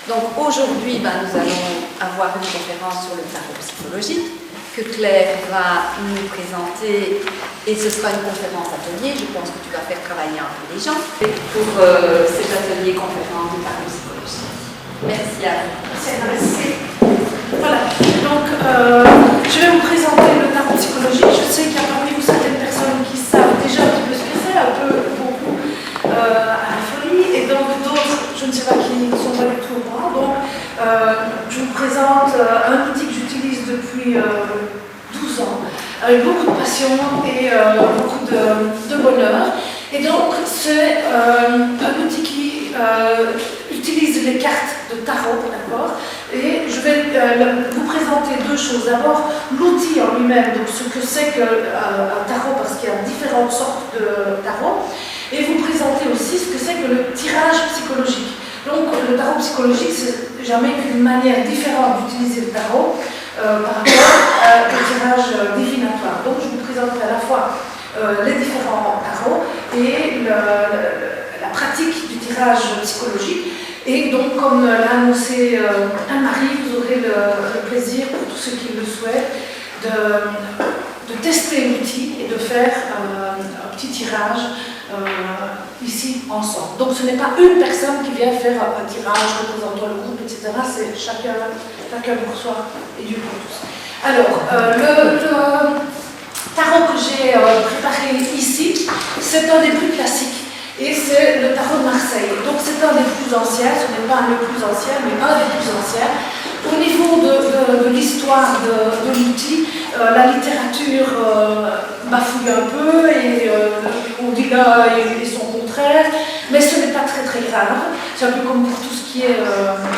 Donc aujourd'hui, nous allons avoir une conférence sur le tarot psychologique que Claire va nous présenter, et ce sera une conférence atelier. Je pense que tu vas faire travailler un peu les gens pour cet atelier conférence du tarot psychologique. Merci à vous. Merci. Voilà, donc je vais vous présenter le tarot psychologique. Je sais qu'il y a parmi vous certaines personnes qui savent déjà un petit peu ce que c'est, un peu, beaucoup à la folie, et donc d'autres, je ne sais pas, qui ne sont pas du tout au courant. Donc je vous présente un outil que j'utilise depuis 12 ans, avec beaucoup de passion et beaucoup de bonheur. Et donc c'est un outil qui utilise les cartes de tarot, d'accord? Et je vais vous présenter deux choses. D'abord, l'outil en lui-même, donc ce que c'est qu'un tarot, parce qu'il y a différentes sortes de tarot, et vous présenter aussi ce que c'est que le tirage psychologique. Donc, le tarot psychologique, c'est jamais qu'une manière différente d'utiliser le tarot par rapport au tirage divinatoire. Donc, je vous présenterai à la fois les différents tarots et la pratique du tirage psychologique. Et donc, comme l'a annoncé Anne-Marie, vous aurez le plaisir, pour tous ceux qui le souhaitent, de tester l'outil et de faire un petit tirage ici ensemble. Donc, ce n'est pas une personne qui vient faire un tirage représentant le groupe, etc. C'est chacun pour soi et Dieu pour tous. Alors, le tarot que j'ai préparé ici, c'est un des plus classiques. Et c'est le tarot de Marseille. Donc c'est un des plus anciens, ce n'est pas le plus ancien, mais un des plus anciens. Au niveau de l'histoire de l'outil, la littérature bafouille un peu et on dit là et son contraire, mais ce n'est pas très très grave. C'est un peu comme pour tout ce qui est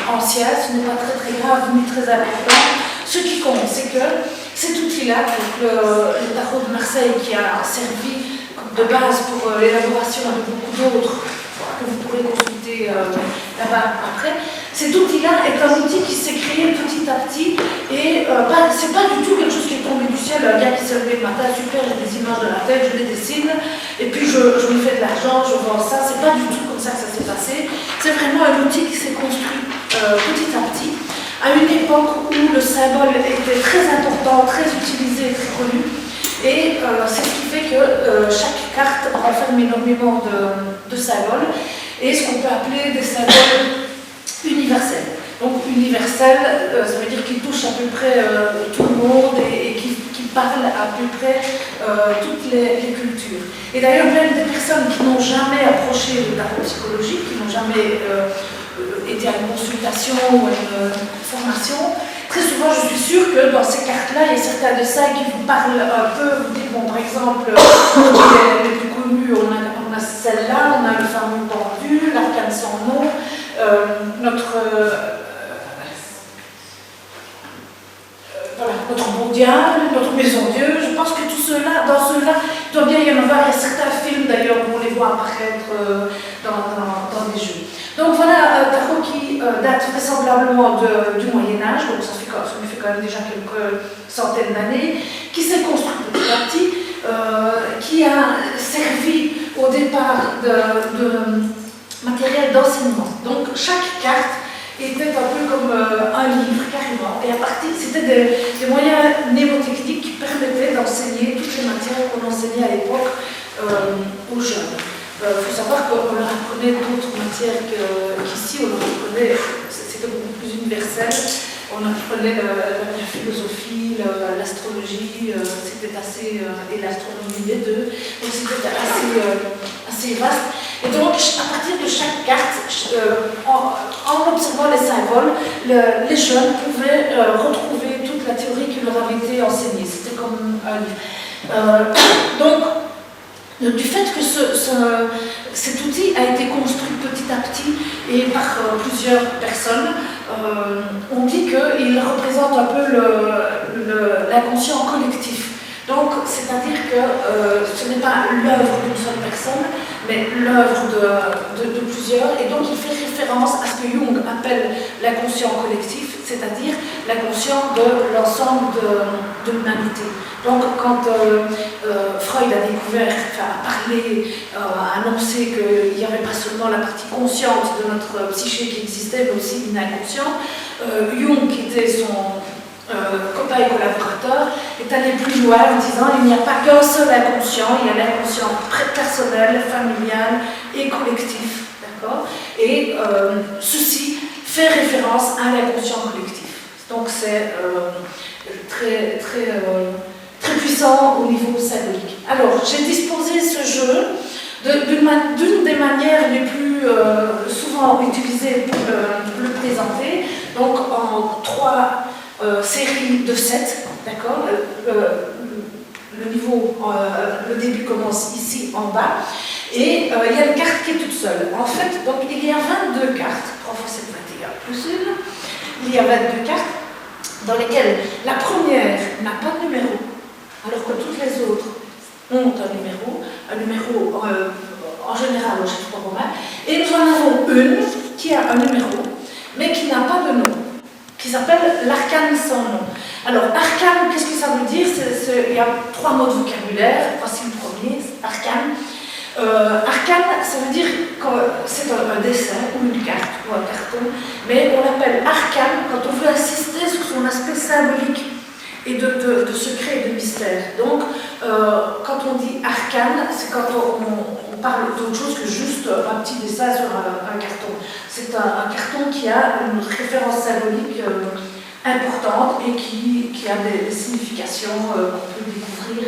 ancien, ce n'est pas très très grave ni très important. Ce qui compte, c'est que cet outil-là, le tarot de Marseille qui a servi de base pour l'élaboration de beaucoup d'autres que vous pourrez consulter là-bas après. Cet outil-là est un outil qui s'est créé petit à petit et c'est pas du tout quelque chose qui est tombé du ciel, un gars qui s'est levé le matin, super, j'ai des images dans la tête, je les dessine et puis je me fais de l'argent, je vends ça. C'est pas du tout comme ça que ça s'est passé. C'est vraiment un outil qui s'est construit petit à petit à une époque où le symbole était très important, très utilisé, très connu. Et c'est ce qui fait que chaque carte renferme énormément de symboles et ce qu'on peut appeler des symboles universels. Donc universel, ça veut dire qu'il touche à peu près tout le monde et qui parle à peu près toutes les cultures. Et d'ailleurs, même des personnes qui n'ont jamais approché le tarot psychologique, qui n'ont jamais été à une consultation ou à une formation, très souvent, je suis sûre que dans ces cartes-là, il y a certains de ça qui vous parlent un peu. Vous dites, bon, par exemple, les plus connus, on a celle-là, on a le fameux pendu, l'arcane sans nom, notre bon diable, notre maison Dieu. Je pense que tout cela, dans ceux-là, il doit bien y en avoir. Il y a certains films d'ailleurs où on les voit apparaître dans des jeux. Donc voilà un tarot qui date vraisemblablement du Moyen-Âge, donc ça fait quand même déjà quelques centaines d'années, qui s'est construit petit à petit, qui a servi au départ de matériel d'enseignement. Donc chaque carte était un peu comme un livre carrément, et à partir, c'était des moyens mnémotechniques qui permettaient d'enseigner toutes les matières qu'on enseignait à l'époque aux jeunes. Il faut savoir qu'on leur apprenait d'autres matières qu'ici, on leur apprenait, c'était beaucoup plus universel, on apprenait la philosophie, l'astrologie, c'était assez, et l'astronomie les deux, donc c'était assez vaste. Et donc, à partir de chaque carte, en observant les symboles, les jeunes pouvaient retrouver toute la théorie qui leur avait été enseignée. C'était comme un livre. Donc, du fait que cet outil a été construit petit à petit et par plusieurs personnes, on dit qu'il représente un peu l'inconscient collectif. Donc, c'est-à-dire que ce n'est pas l'œuvre d'une seule personne, mais l'œuvre de plusieurs. Et donc, il fait référence à ce que Jung appelle l'inconscient collectif, c'est-à-dire l'inconscient de l'ensemble de l'humanité. Donc quand Freud a découvert, a parlé, a annoncé qu'il n'y avait pas seulement la partie consciente de notre psyché qui existait, mais aussi une inconsciente, Jung, qui était son copain et collaborateur, est allé plus loin en disant il n'y a pas qu'un seul inconscient, il y a l'inconscient personnel, familial et collectif. Et ceci fait référence à l'inconscient collectif. Donc c'est très puissant au niveau symbolique. Alors, j'ai disposé ce jeu d'une des manières les plus souvent utilisées pour le présenter, donc en 3 séries de 7, d'accord. Le début commence ici en bas, et il y a une carte qui est toute seule. En fait, donc, il y a 22 cartes, 3 x 7, 21 plus 1. Il y a 22 cartes dans lesquelles la première n'a pas de numéro, alors que toutes les autres ont un numéro en général au chiffre romain, et nous en avons une qui a un numéro, mais qui n'a pas de nom, qui s'appelle l'arcane sans nom. Alors, arcane, qu'est-ce que ça veut dire? Il y a 3 mots de vocabulaire. Voici le premier, arcane. Arcane, ça veut dire que c'est un dessin ou une carte ou un carton, mais on l'appelle arcane quand on veut insister sur son aspect symbolique et de secret et de mystère. Donc, quand on dit arcane, c'est quand on parle d'autre chose que juste un petit dessin sur un carton. C'est un carton qui a une référence symbolique importante et qui a des significations qu'on peut découvrir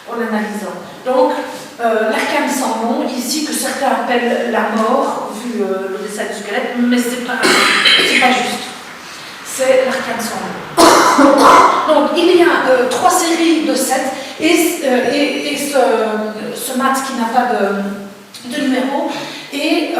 en analysant. Donc, l'arcane sans nom, ici, que certains appellent la mort, vu le dessin du squelette, mais c'est pas juste. C'est l'arcane sans nom. Donc, il y a 3 séries de 7, et ce mat qui n'a pas de numéro, et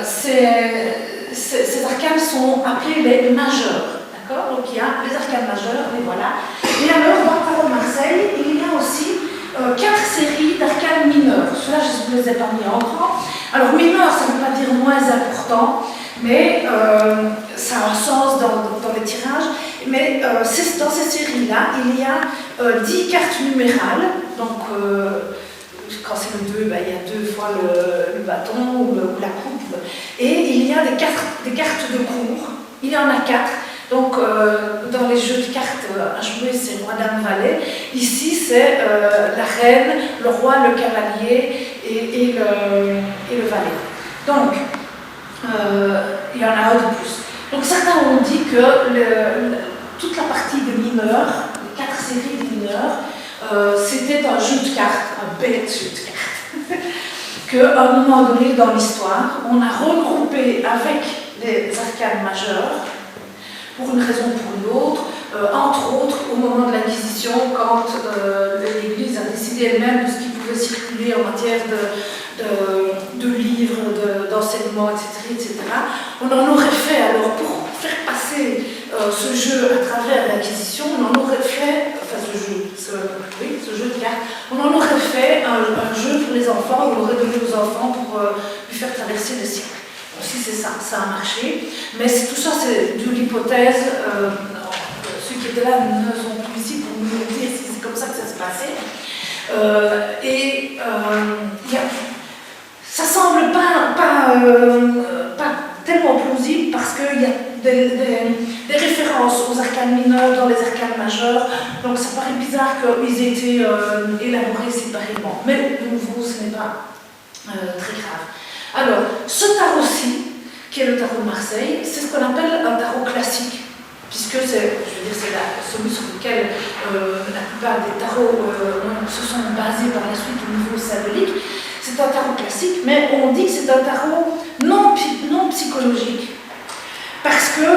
ces arcanes sont appelés les majeurs. Donc il y a les arcanes majeurs, les voilà. Et alors, dans le tarot de Marseille, il y a aussi 4 séries d'arcanes mineurs. Ceux-là, je ne les ai pas mis en grand. Alors, mineur, ça ne veut pas dire moins important, mais ça a un sens dans les tirages. Mais dans ces séries-là, il y a 10 cartes numérales. Donc, quand c'est le 2, ben, il y a 2 fois le bâton ou la coupe. Et il y a des cartes de cours. Il y en a 4. Donc, dans les jeux de cartes à jouer, c'est roi, dame, valet. Ici, c'est la reine, le roi, le cavalier et le valet. Donc, il y en a un de plus. Donc, certains ont dit que toute la partie de mineurs, les 4 séries de mineurs, c'était un jeu de cartes, un bel jeu de cartes. Qu'à un moment donné dans l'histoire, on a regroupé avec les arcanes majeures, pour une raison ou pour une autre, entre autres au moment de l'Inquisition, quand l'Église a décidé elle-même de ce qui pouvait circuler en matière de livres, d'enseignements, etc., on en aurait fait, alors pour faire passer ce jeu à travers l'Inquisition, on en aurait fait, enfin ce jeu de cartes, on en aurait fait un jeu pour les enfants, on l'aurait donné aux enfants pour lui faire traverser les siècles. Si c'est ça, ça a marché, mais tout ça c'est de l'hypothèse, ceux qui étaient là ne sont plus ici pour nous dire si c'est comme ça que ça s'est passé, ça semble pas tellement plausible parce qu'il y a des références aux arcanes mineurs dans les arcanes majeures, donc ça paraît bizarre qu'ils aient été élaborés séparément, mais de nouveau ce n'est pas très grave. Alors, ce tarot-ci, qui est le tarot de Marseille, c'est ce qu'on appelle un tarot classique, puisque c'est celui sur lequel la plupart des tarots se sont basés par la suite au niveau symbolique. C'est un tarot classique, mais on dit que c'est un tarot non psychologique, parce que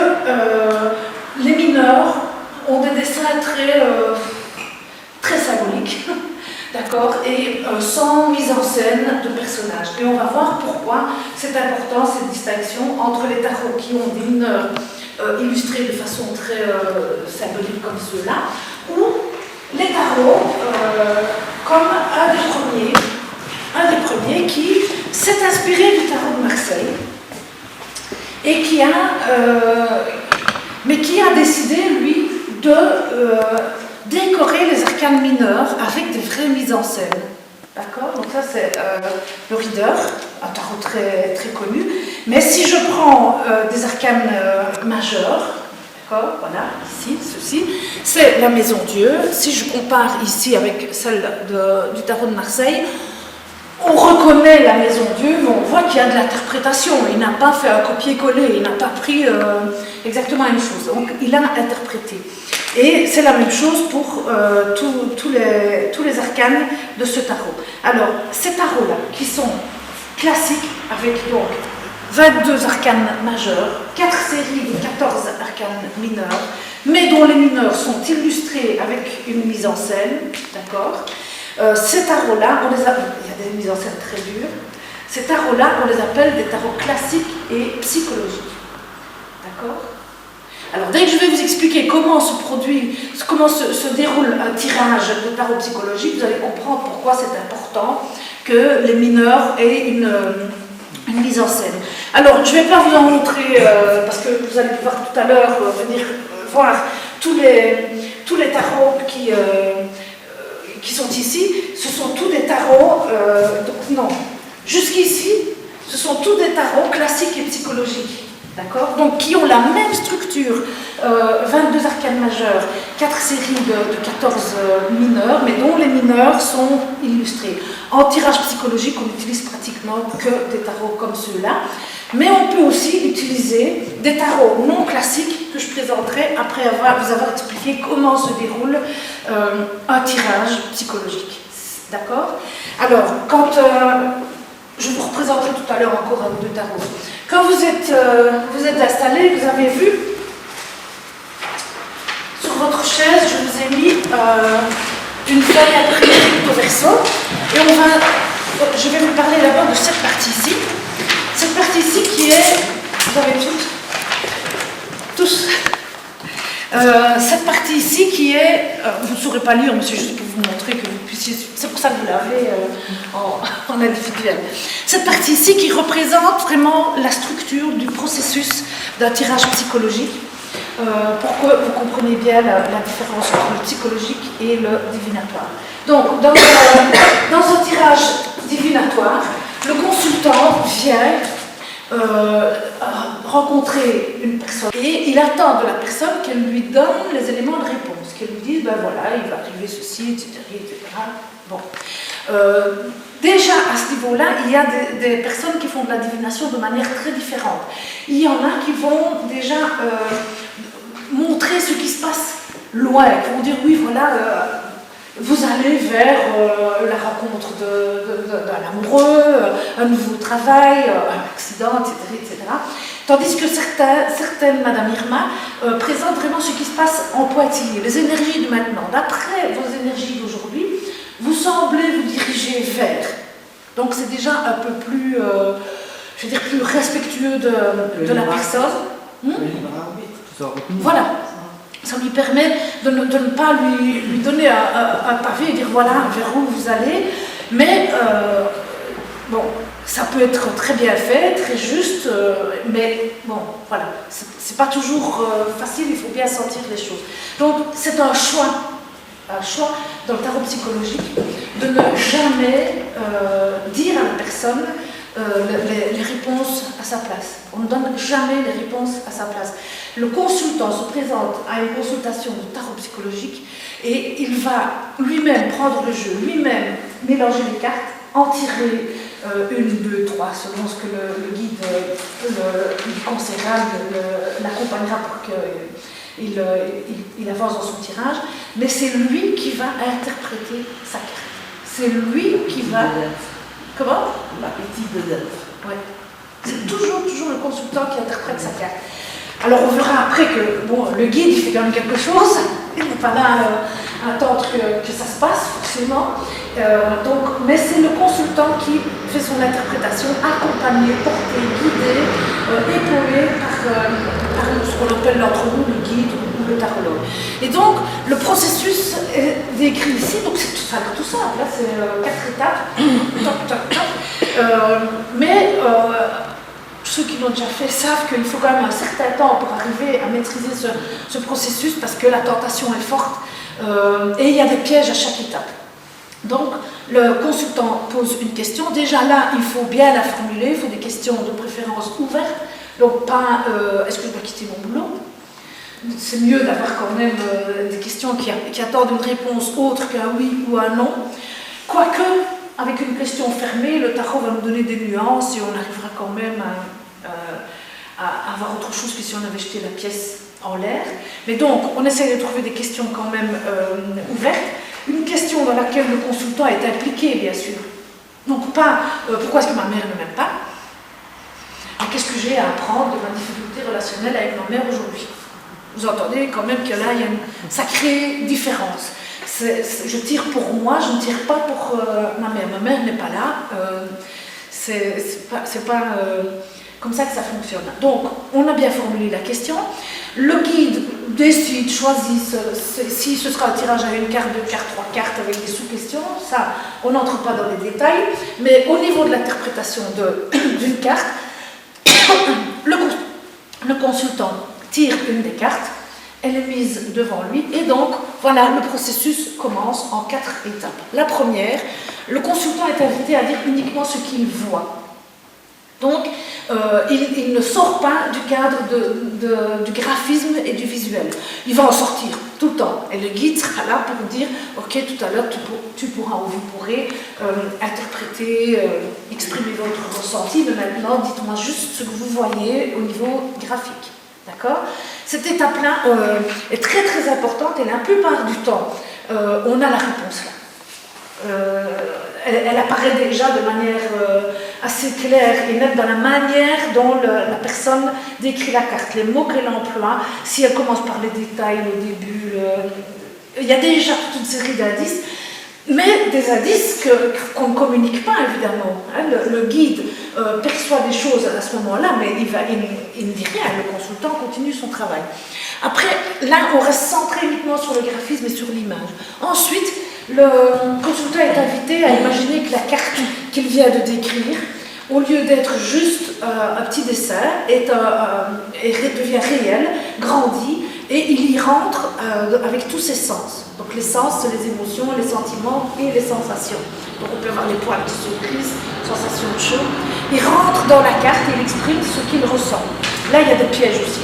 les mineurs ont des dessins très symboliques. D'accord, et sans mise en scène de personnages. Et on va voir pourquoi c'est important cette distinction entre les tarots qui ont des mineurs illustrés de façon très symbolique comme ceux-là, ou les tarots comme un des premiers qui s'est inspiré du tarot de Marseille et qui a mais qui a décidé, lui, de décorer les arcanes mineurs avec des vraies mises en scène. D'accord? Donc ça, c'est le Reader, un tarot très, très connu. Mais si je prends des arcanes majeures, d'accord, voilà, ici, ceci, c'est la Maison Dieu. Si je compare ici avec celle du tarot de Marseille, on reconnaît la Maison Dieu, mais on voit qu'il y a de l'interprétation. Il n'a pas fait un copier-coller, il n'a pas pris exactement la même chose. Donc, il a interprété. Et c'est la même chose pour tous les arcanes de ce tarot. Alors, ces tarots-là, qui sont classiques, avec donc 22 arcanes majeures, 4 séries de 14 arcanes mineurs, mais dont les mineurs sont illustrés avec une mise en scène, d'accord? Ces tarots-là, il y a des mises en scène très dures, ces tarots-là, on les appelle des tarots classiques et psychologiques. D'accord? Alors, dès que je vais vous expliquer comment se déroule un tirage de tarot psychologique, vous allez comprendre pourquoi c'est important que les mineurs aient une mise en scène. Alors, je ne vais pas vous en montrer, parce que vous allez pouvoir tout à l'heure venir voir tous les tarots qui sont ici. Ce sont tous des tarots, non, jusqu'ici, ce sont tous des tarots classiques et psychologiques. D'accord? Donc, qui ont la même structure, 22 arcanes majeures, 4 séries de 14 mineurs, mais dont les mineurs sont illustrés. En tirage psychologique, on n'utilise pratiquement que des tarots comme ceux-là, mais on peut aussi utiliser des tarots non classiques que je présenterai après vous avoir expliqué comment se déroule un tirage psychologique. D'accord? Alors, quand je vous représenterai tout à l'heure encore un ou deux tarots. Quand vous êtes installé, vous avez vu sur votre chaise, je vous ai mis une feuille imprimée au verso. Et je vais vous parler d'abord de cette partie-ci. Cette partie-ci qui est, vous avez tous, cette partie ici qui est, vous ne saurez pas lire, mais c'est juste pour vous montrer que vous puissiez, c'est pour ça que vous l'avez en individuel. Cette partie ici qui représente vraiment la structure du processus d'un tirage psychologique, pour que vous compreniez bien la différence entre le psychologique et le divinatoire. Donc, dans un tirage divinatoire, le consultant vient rencontrer une personne et il attend de la personne qu'elle lui donne les éléments de réponse, qu'elle lui dise, ben voilà, il va arriver ceci, etc. etc. Bon. Déjà à ce niveau-là, il y a des personnes qui font de la divination de manière très différente. Il y en a qui vont déjà montrer ce qui se passe loin, qui vont dire, oui, voilà, vous allez vers la rencontre d'un amoureux, un nouveau travail, un accident, etc., etc. Tandis que certaines, Madame Irma, présentent vraiment ce qui se passe en pointillé, les énergies de maintenant. D'après vos énergies d'aujourd'hui, vous semblez vous diriger vers. Donc c'est déjà un peu plus, je veux dire, plus respectueux de la personne. Voilà. Ça lui permet de ne pas lui donner un pavé et dire voilà vers où vous allez, mais bon, ça peut être très bien fait, très juste, mais bon, voilà, c'est pas toujours facile, il faut bien sentir les choses. Donc c'est un choix dans le tarot psychologique de ne jamais dire à la personne les réponses à sa place. On ne donne jamais les réponses à sa place. Le consultant se présente à une consultation de tarot psychologique et il va lui-même prendre le jeu, lui-même mélanger les cartes, en tirer une, deux, trois, selon ce que le guide lui conseillera, l'accompagnera pour qu'il avance dans son tirage, mais c'est lui qui va interpréter sa carte. C'est lui qui va... Comment? L'appétit de l'œuf. Ouais. C'est toujours le consultant qui interprète sa carte. Alors on verra après que bon, le guide il fait quand même quelque chose, il n'est pas là à attendre que ça se passe forcément. Mais c'est le consultant qui fait son interprétation, accompagné, porté, guidé, épaulé par ce qu'on appelle entre nous le guide ou le tarologue. Et donc le processus est décrit ici, donc c'est tout simple, là c'est 4 étapes, toc, toc, toc. Mais ceux qui l'ont déjà fait savent qu'il faut quand même un certain temps pour arriver à maîtriser ce processus parce que la tentation est forte et il y a des pièges à chaque étape. Donc, le consultant pose une question. Déjà là, il faut bien la formuler, il faut des questions de préférence ouvertes. Donc, pas est-ce que je dois quitter mon boulot? C'est mieux d'avoir quand même des questions qui attendent une réponse autre qu'un oui ou un non. Quoique, avec une question fermée, le tarot va nous donner des nuances et on arrivera quand même à avoir autre chose que si on avait jeté la pièce en l'air. Mais donc, on essaie de trouver des questions quand même ouvertes. Une question dans laquelle le consultant est impliqué, bien sûr. Donc, pas pourquoi est-ce que ma mère ne m'aime pas, mais qu'est-ce que j'ai à apprendre de ma difficulté relationnelle avec ma mère aujourd'hui. Vous entendez quand même que là, il y a une sacrée différence. Je tire pour moi, je ne tire pas pour ma mère. Ma mère n'est pas là. C'est pas comme ça que ça fonctionne. Donc, on a bien formulé la question. Le guide décide, choisit si ce sera un tirage à une carte, deux cartes, trois cartes avec des sous-questions. Ça, on n'entre pas dans les détails. Mais au niveau de l'interprétation d'une carte, le consultant tire une des cartes, elle est mise devant lui et donc voilà, le processus commence en 4 étapes. La première, le consultant est invité à dire uniquement ce qu'il voit. Donc, il ne sort pas du cadre du graphisme et du visuel. Il va en sortir tout le temps. Et le guide sera là pour dire « Ok, tout à l'heure, tu pourras ou vous pourrez interpréter, exprimer votre ressenti, mais maintenant, dites-moi juste ce que vous voyez au niveau graphique. » D'accord? Cette étape-là est très très importante et la plupart du temps, on a la réponse là. Elle apparaît déjà de manière assez claire et nette dans la manière dont la personne décrit la carte, les mots qu'elle emploie, si elle commence par les détails, le début, il y a déjà toute une série d'indices, mais des indices qu'on ne communique pas évidemment. Hein. Le guide perçoit des choses à ce moment-là, mais il ne dit rien, le consultant continue son travail. Après, là, on reste centré uniquement sur le graphisme et sur l'image. Ensuite, le consultant est invité à imaginer que la carte qu'il vient de décrire, au lieu d'être juste un petit dessin, devient réel, grandit, et il y rentre avec tous ses sens. Donc les sens, c'est les émotions, les sentiments et les sensations. Donc on peut avoir les poils qui se brisent, sensation de chaud. Il rentre dans la carte et il exprime ce qu'il ressent. Là, il y a des pièges aussi.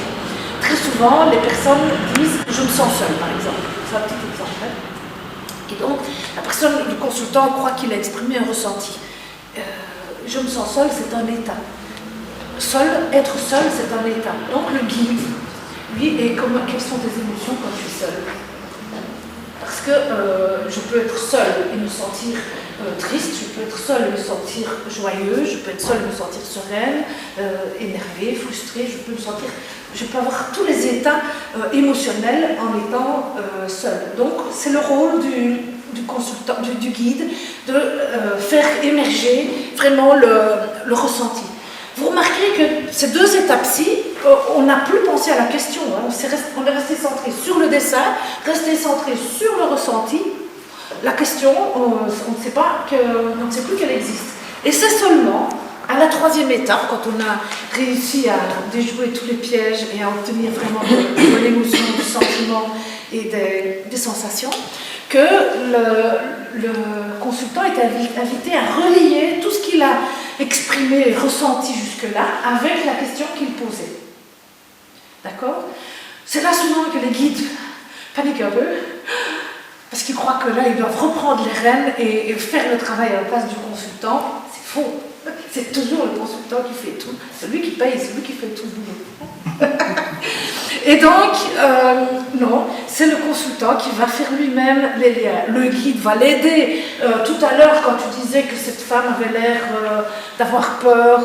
Très souvent, les personnes disent « je me sens seule », par exemple. C'est un petit exemple. Et donc, la personne, le consultant, croit qu'il a exprimé un ressenti. Je me sens seule, c'est un état. Être seul, c'est un état. Donc le guide, lui, quelles sont tes émotions quand tu es seul? Parce que je peux être seule et me sentir triste, je peux être seule et me sentir joyeuse, je peux être seule et me sentir sereine, énervée, frustrée, je peux avoir tous les états émotionnels en étant seule. Donc c'est le rôle du consultant, du guide, de faire émerger vraiment le ressenti. Vous remarquerez que ces 2 étapes-ci, on n'a plus pensé à la question, hein. On est resté centré sur le dessin, resté centré sur le ressenti. La question, on ne sait plus qu'elle existe. Et c'est seulement à la 3e étape, quand on a réussi à déjouer tous les pièges et à obtenir vraiment de l'émotion, du sentiment et des sensations, que le consultant est invité à relier tout ce qu'il a exprimé et ressenti jusque-là avec la question qu'il posait. D'accord? C'est là souvent que les guides paniquent un peu, parce qu'ils croient que là, ils doivent reprendre les rênes et faire le travail à la place du consultant. C'est faux. C'est toujours le consultant qui fait tout. C'est lui qui paye, c'est lui qui fait tout le boulot. Et donc, non, c'est le consultant qui va faire lui-même les liens. Le guide va l'aider. Tout à l'heure, quand tu disais que cette femme avait l'air d'avoir peur,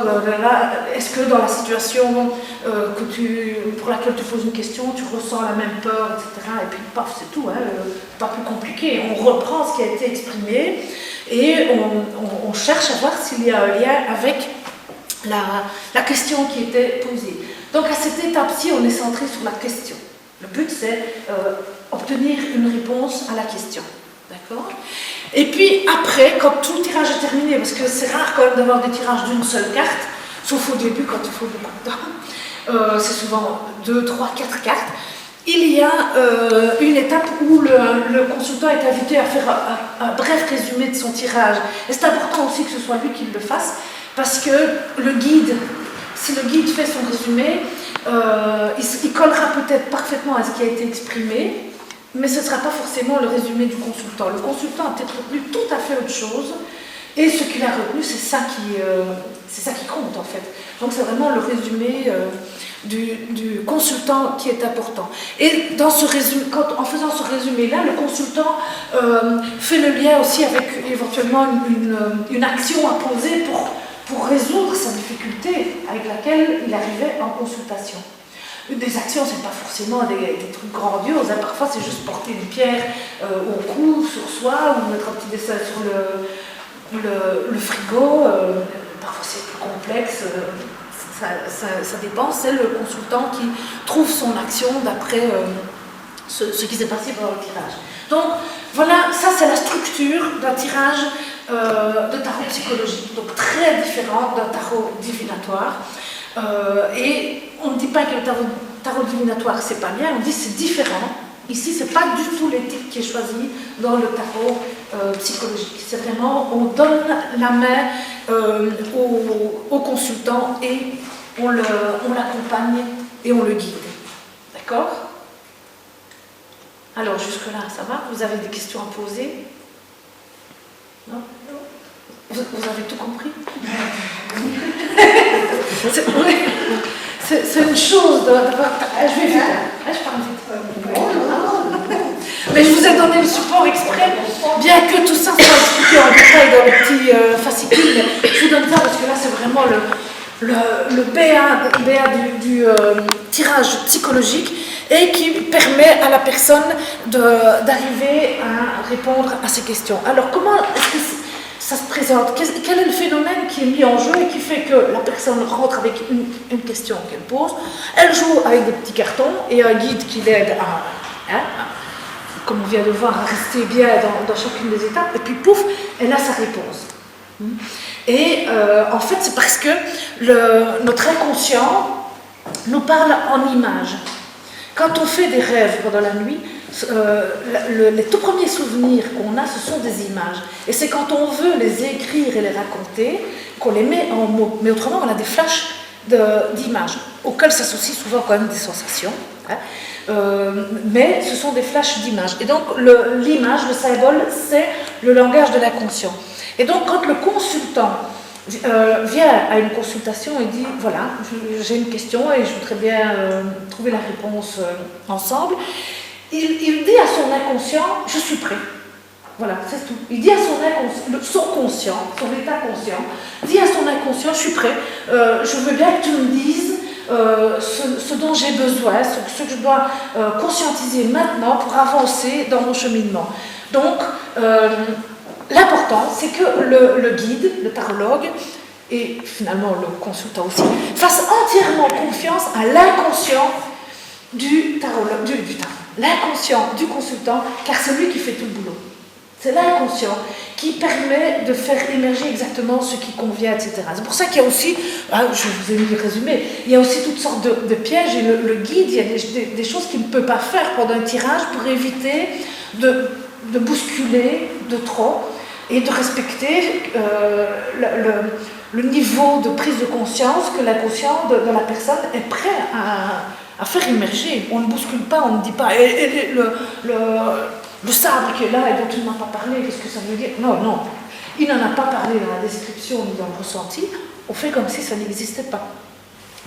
est-ce que dans la situation pour laquelle tu poses une question, tu ressens la même peur, etc. Et puis, paf, c'est tout, hein, pas plus compliqué. On reprend ce qui a été exprimé et on cherche à voir s'il y a un lien avec la question qui était posée. Donc à cette étape-ci, on est centré sur la question. Le but, c'est obtenir une réponse à la question. D'accord? Et puis après, quand tout le tirage est terminé, parce que c'est rare quand même d'avoir des tirages d'une seule carte, sauf au début quand il faut beaucoup de temps. C'est souvent 2, 3, 4 cartes. Il y a une étape où le consultant est invité à faire un bref résumé de son tirage. Et c'est important aussi que ce soit lui qui le fasse, parce que le guide, si le guide fait son résumé, il collera peut-être parfaitement à ce qui a été exprimé, mais ce ne sera pas forcément le résumé du consultant. Le consultant a peut-être retenu tout à fait autre chose, et ce qu'il a retenu, c'est ça qui compte en fait. Donc c'est vraiment le résumé du consultant qui est important. Et dans ce résumé, en faisant ce résumé-là, le consultant fait le lien aussi avec éventuellement une action à poser pour résoudre sa difficulté avec laquelle il arrivait en consultation. Des actions, ce n'est pas forcément des trucs grandioses, hein. Parfois c'est juste porter une pierre au cou, sur soi, ou mettre un petit dessin sur le frigo. Parfois c'est plus complexe, ça dépend. C'est le consultant qui trouve son action d'après ce qui s'est passé pendant le tirage. Donc voilà, ça c'est la structure d'un tirage de tarot psychologique, donc très différente d'un tarot divinatoire. Et on ne dit pas que le tarot divinatoire c'est pas bien, on dit c'est différent. Ici c'est pas du tout l'éthique qui est choisie dans le tarot psychologique. C'est vraiment, on donne la main au consultant et on l'accompagne et on le guide. D'accord? Alors jusque là ça va? Vous avez des questions à poser? Non? Vous avez tout compris? C'est une chose d'avoir... Je vais vite. Je parle vite. Mais je vous ai donné le support exprès, bien que tout ça soit expliqué en détail dans le petit fascicule. Je vous donne ça parce que là, c'est vraiment le BA du tirage psychologique et qui permet à la personne d'arriver à répondre à ces questions. Alors, comment est-ce que ça se présente? Quel est le phénomène qui est mis en jeu et qui fait que la personne rentre avec une question qu'elle pose, elle joue avec des petits cartons et un guide qui l'aide comme on vient de voir, à rester bien dans chacune des étapes, et puis pouf, elle a sa réponse. Et en fait, c'est parce que notre inconscient nous parle en images. Quand on fait des rêves pendant la nuit, les tout premiers souvenirs qu'on a, ce sont des images. Et c'est quand on veut les écrire et les raconter qu'on les met en mots. Mais autrement, on a des flashs d'images, auxquels s'associent souvent quand même des sensations. Mais ce sont des flashs d'images. Et donc, l'image, le symbole, c'est le langage de l'inconscient. Et donc, quand le consultant vient à une consultation et dit, voilà, j'ai une question et je voudrais bien trouver la réponse ensemble, il dit à son inconscient, je suis prêt. Voilà, c'est tout. Il dit à son conscient, son état conscient, dit à son inconscient, je suis prêt, je veux bien que tu me dises ce dont j'ai besoin, ce que je dois conscientiser maintenant pour avancer dans mon cheminement. Donc, l'important, c'est que le guide, le tarologue, et finalement le consultant aussi, fasse entièrement confiance à l'inconscient du tarologue, l'inconscient du consultant, car c'est lui qui fait tout le boulot. C'est l'inconscient qui permet de faire émerger exactement ce qui convient, etc. C'est pour ça qu'il y a aussi, je vous ai mis le résumé, il y a aussi toutes sortes de pièges, et le guide, il y a des choses qu'il ne peut pas faire pendant un tirage pour éviter de bousculer de trop et de respecter le niveau de prise de conscience que l'inconscient de la personne est prêt à faire émerger. On ne bouscule pas, on ne dit pas le sabre qui est là et dont il n'a pas parlé, qu'est-ce que ça veut dire? Non, il n'en a pas parlé dans la description ni dans le ressenti, on fait comme si ça n'existait pas.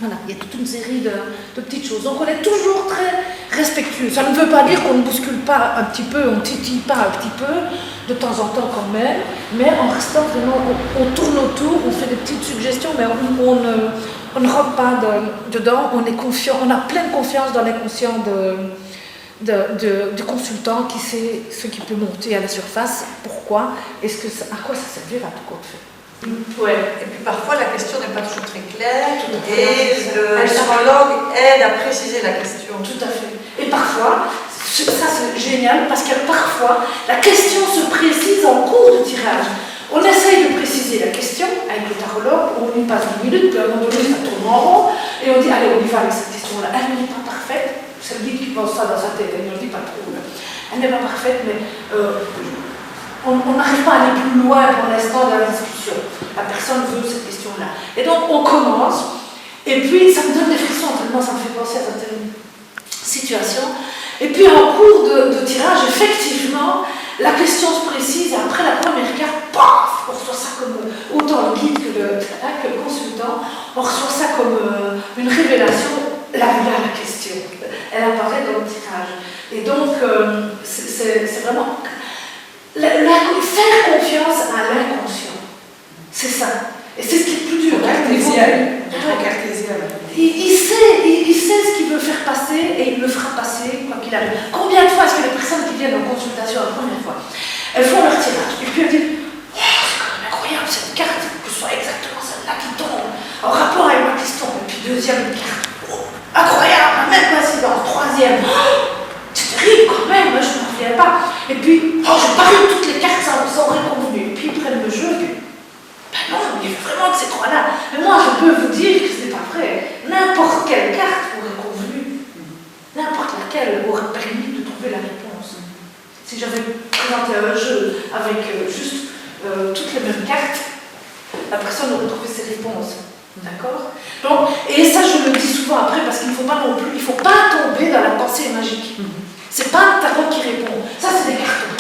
Voilà, il y a toute une série de petites choses. Donc on est toujours très respectueux. Ça ne veut pas dire qu'on ne bouscule pas un petit peu, on ne titille pas un petit peu, de temps en temps quand même, mais en restant vraiment, on tourne autour, on fait des petites suggestions, mais on ne rentre pas dedans, on est confiant, on a pleine confiance dans l'inconscient du consultant qui sait ce qui peut monter à la surface, pourquoi, à quoi ça servira tout compte fait. Ouais. Et puis parfois la question n'est pas toujours très claire et le tarologue aide à préciser la question. Tout à fait. Et parfois, ça c'est génial parce que parfois la question se précise en cours de tirage. On essaye de préciser la question avec le tarologue, on y passe 10 minutes, puis à un moment donné, ça tourne en rond, et on dit, allez, on y va avec cette question-là. Elle n'est pas parfaite, c'est le guide qui pense ça dans sa tête, elle ne le dit pas trop. Là. Elle n'est pas parfaite, mais on n'arrive pas à aller plus loin pour l'instant dans la discussion. La personne veut cette question-là. Et donc, on commence, et puis ça me donne des frissons, tellement ça me fait penser à certaines situations. Et puis, en cours de tirage, effectivement, la question se précise, et après la première carte, paf, on reçoit ça comme, autant le guide que le consultant, on reçoit ça comme une révélation, là, la question. Elle apparaît dans le tirage. Et donc, c'est vraiment... faire confiance à l'inconscient. C'est ça. Et c'est ce qui est plus dur. Il sait ce qu'il veut faire passer et il le fera passer quoi qu'il arrive. Combien de fois est-ce que les personnes qui viennent en consultation la première fois, elles font leur tirage et puis elles disent oh, c'est quand même incroyable cette carte, que ce soit exactement celle-là qui tombe en rapport avec ma question. Et puis deuxième carte, oh, incroyable, la même coïncidence. Troisième, oh, c'est terrible quand même, je ne reviens pas. Et puis, oh, je parie que toutes les cartes sont réconvenues. Et puis ils prennent le jeu et puis non, il faut vraiment que ces trois-là. Mais moi, je peux vous dire que ce n'est pas vrai. N'importe quelle carte aurait convenu. N'importe laquelle aurait permis de trouver la réponse. Si j'avais présenté un jeu avec juste toutes les mêmes cartes, la personne aurait trouvé ses réponses. D'accord? Donc, et ça, je le dis souvent après, parce qu'il ne faut pas non plus, il ne faut pas tomber dans la pensée magique. C'est pas un tarot qui répond. Ça, c'est des cartons.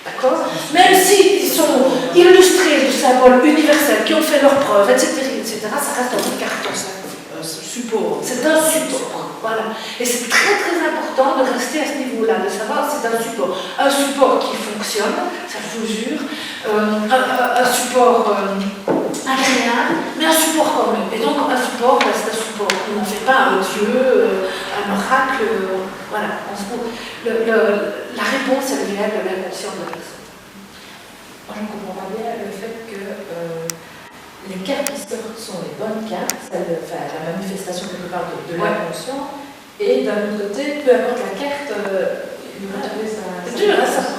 D'accord? Même s'ils sont illustrés de symboles universels, qui ont fait leurs preuves, etc., ça reste un carton. C'est un support. C'est un support. Voilà. Et c'est très très important de rester à ce niveau-là, de savoir que c'est un support. Un support qui fonctionne, ça je vous jure, un support agréable, mais un support quand même. Et donc un support, c'est un support. On n'en fait pas un dieu, un oracle. Voilà. La réponse, elle vient de l'inconscient de la personne. Moi, je ne comprends pas bien le fait que les cartes qui sortent sont les bonnes cartes, la manifestation quelque part de l'inconscient, et d'un autre côté, peu importe la carte, il va trouver sa... C'est dur, hein, ça,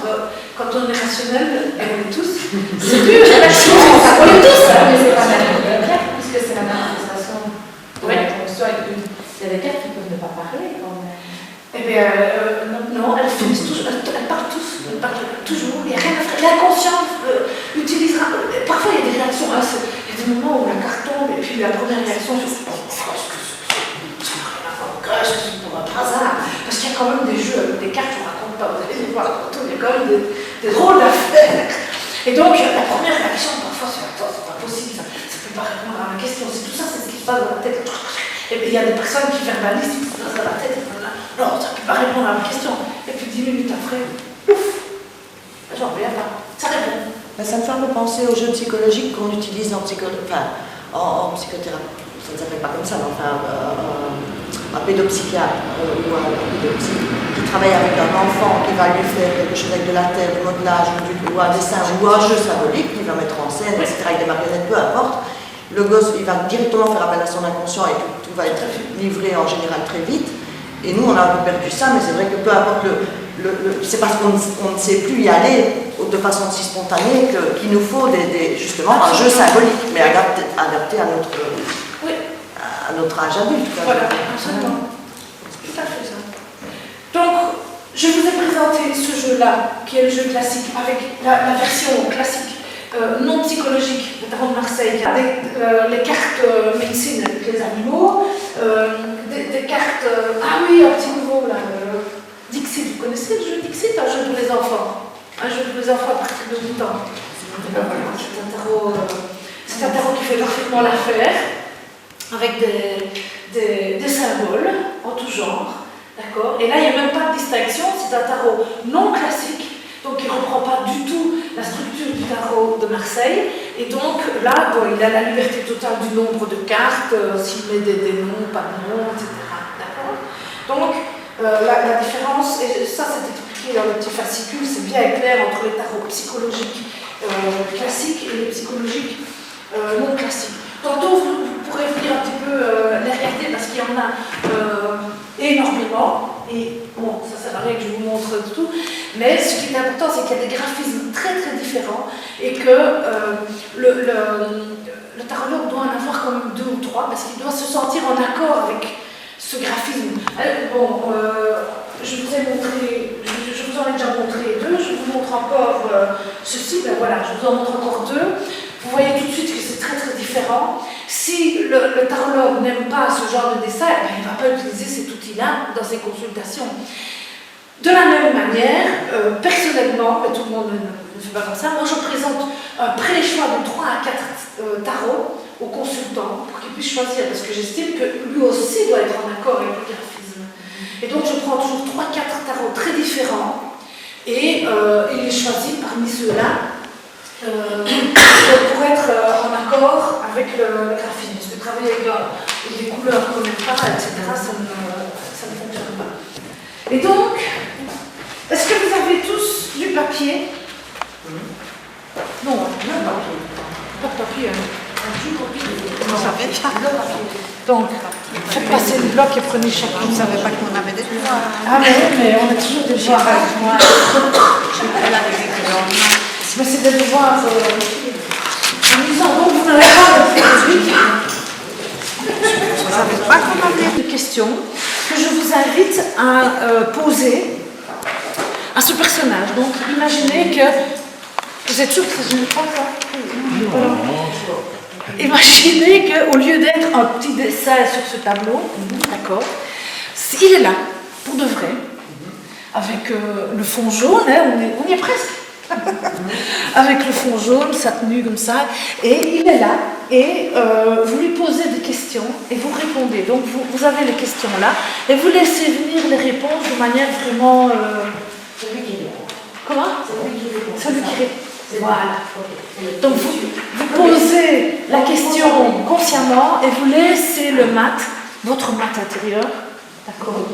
quand on est rationnel, et on est tous, c'est dur, on est tous, mais c'est pas la carte, puisque c'est la manifestation de l'inconscient. Il y a des cartes qui peuvent ne pas parler quand même. Eh bien, non, elles finissent toujours, elles parlent tous, elles parlent toujours, il n'y a rien à faire. L'inconscient utilisera, parfois il y a des réactions, hein, il y a des moments où la carte tombe, et puis la première réaction, c'est c'est pour un hasard, parce qu'il y a quand même des jeux avec des cartes, je ne raconte pas, vous allez les voir tantôt, il y a quand même des drôles d'affaires. Et donc, la première réaction, parfois, c'est attends, c'est pas possible, ça ne peut pas répondre à ma question, c'est tout ça, c'est ce qui se passe dans la tête. Et puis il y a des personnes qui verbalisent, qui se passent dans la tête, non, ça ne peut pas répondre à ma question. Et puis 10 minutes après, ouf, j'en reviens pas, ça répond. Ça me fait un peu penser aux jeux psychologiques qu'on utilise en psychothérapie, ça ne s'appelle pas comme ça, mais enfin, un pédopsychiatre ou un pédopsy qui travaille avec un enfant qui va lui faire quelque chose avec de la terre, du modelage, ou un dessin, ou un jeu symbolique qu'il va mettre en scène, etc., avec des marionnettes, peu importe. Le gosse, il va directement faire appel à son inconscient et tout va être livré en général très vite. Et nous, on a un peu perdu ça, mais c'est vrai que peu importe c'est parce qu'on ne sait plus y aller de façon si spontanée qu'il nous faut justement un jeu symbolique, mais adapté à notre âge adulte. Voilà, absolument. Tout à fait ça. Donc, je vous ai présenté ce jeu-là, qui est le jeu classique, avec la version classique. Non psychologique, le tarot de Marseille, avec les cartes médecine avec les animaux, des cartes, ah oui, un petit nouveau là, Dixit, vous connaissez le jeu Dixit, un jeu pour les enfants, un jeu pour les enfants à partir de 8 ans. C'est un tarot qui fait parfaitement l'affaire, avec des symboles en tout genre, d'accord. Et là, il n'y a même pas de distinction, c'est un tarot non classique. Donc il ne reprend pas du tout la structure du tarot de Marseille. Et donc là, bon, il a la liberté totale du nombre de cartes, s'il met des noms, pas de noms, etc. D'accord. Donc la différence, et ça c'est expliqué dans le petit fascicule, c'est bien clair entre les tarots psychologiques classiques et les psychologiques non classiques. Tantôt vous pourrez venir un petit peu les regarder parce qu'il y en a énormément. Et bon, ça sert à rien que je vous montre tout, mais ce qui est important, c'est qu'il y a des graphismes très très différents et que le tarologue doit en avoir quand même 2 ou 3 parce qu'il doit se sentir en accord avec ce graphisme. Bon, je vous ai montré, je vous en ai déjà montré 2, je vous montre encore ceci, ben voilà, je vous en montre encore 2. Vous voyez tout de suite que c'est très très différent. Si le tarologue n'aime pas ce genre de dessin, ben, il ne va pas utiliser cet outil-là dans ses consultations. De la même manière, personnellement, mais tout le monde ne fait pas comme ça, moi je présente un pré-choix de 3 à 4 tarots au consultant pour qu'il puisse choisir, parce que j'estime que lui aussi doit être en accord avec le graphisme. Et donc je prends toujours 3-4 tarots très différents et il les choisit parmi ceux-là. Pour être en accord avec le graphisme. Parce que travailler avec des couleurs qu'on n'aime pas, etc., ça ne fonctionne pas. Et donc, est-ce que vous avez tous du papier? Non, pas de papier. Ça fait bien. Donc, faites passer le bloc et prenez chacun. Je ne savais pas qu'on avait des devoirs. Ah mais on a toujours des devoirs. Mais c'est des devoirs amusants. Donc vous n'avez pas de produit. Je ne savais pas qu'on avait Des questions que je vous invite à poser à ce personnage. Donc imaginez que vous êtes sûr que je ne pas ça. Imaginez qu'au lieu d'être un petit dessin sur ce tableau, d'accord, il est là, pour de vrai, avec le fond jaune, hein, on y est presque. Avec le fond jaune, sa tenue comme ça, et il est là, et vous lui posez des questions, et vous répondez. Donc vous avez les questions là, et vous laissez venir les réponses de manière vraiment... Celui qui répond. Comment? Celui qui répond. Voilà. Donc vous posez la question consciemment, et vous laissez le mat, votre mat intérieur, d'accord,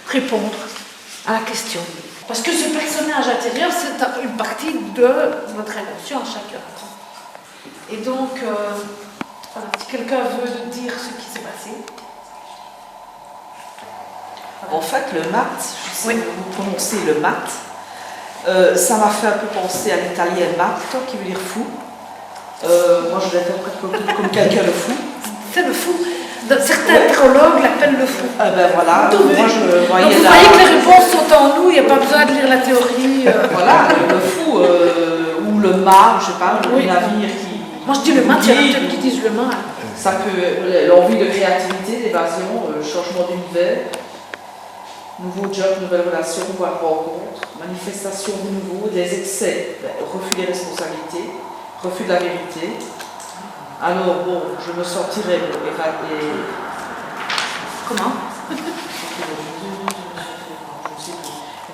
répondre à la question. Parce que ce personnage intérieur, c'est une partie de votre inconscient chacun. Et donc, voilà, si quelqu'un veut dire ce qui s'est passé. En fait, le mat, je sais que vous prononcez le mat, ça m'a fait un peu penser à l'italien matto, qui veut dire fou. Moi, je l'interprète comme quelqu'un de fou. C'est le fou. Certains tarologues l'appellent le fou. Ben voilà, moi je voyais donc vous voyez que les réponses sont en nous, il n'y a pas besoin de lire la théorie. Voilà, le fou, ou le mât, je ne sais pas, le navire qui... Moi je dis le mât, il y en a peut-être qui disent le mât. Ça peut, l'envie de créativité, d'évasion, changement d'univers, nouveau job, nouvelle relation, voire rencontre, manifestation du nouveau, des excès, refus des responsabilités, refus de la vérité. Alors bon, je me sentirais évadée. Comment?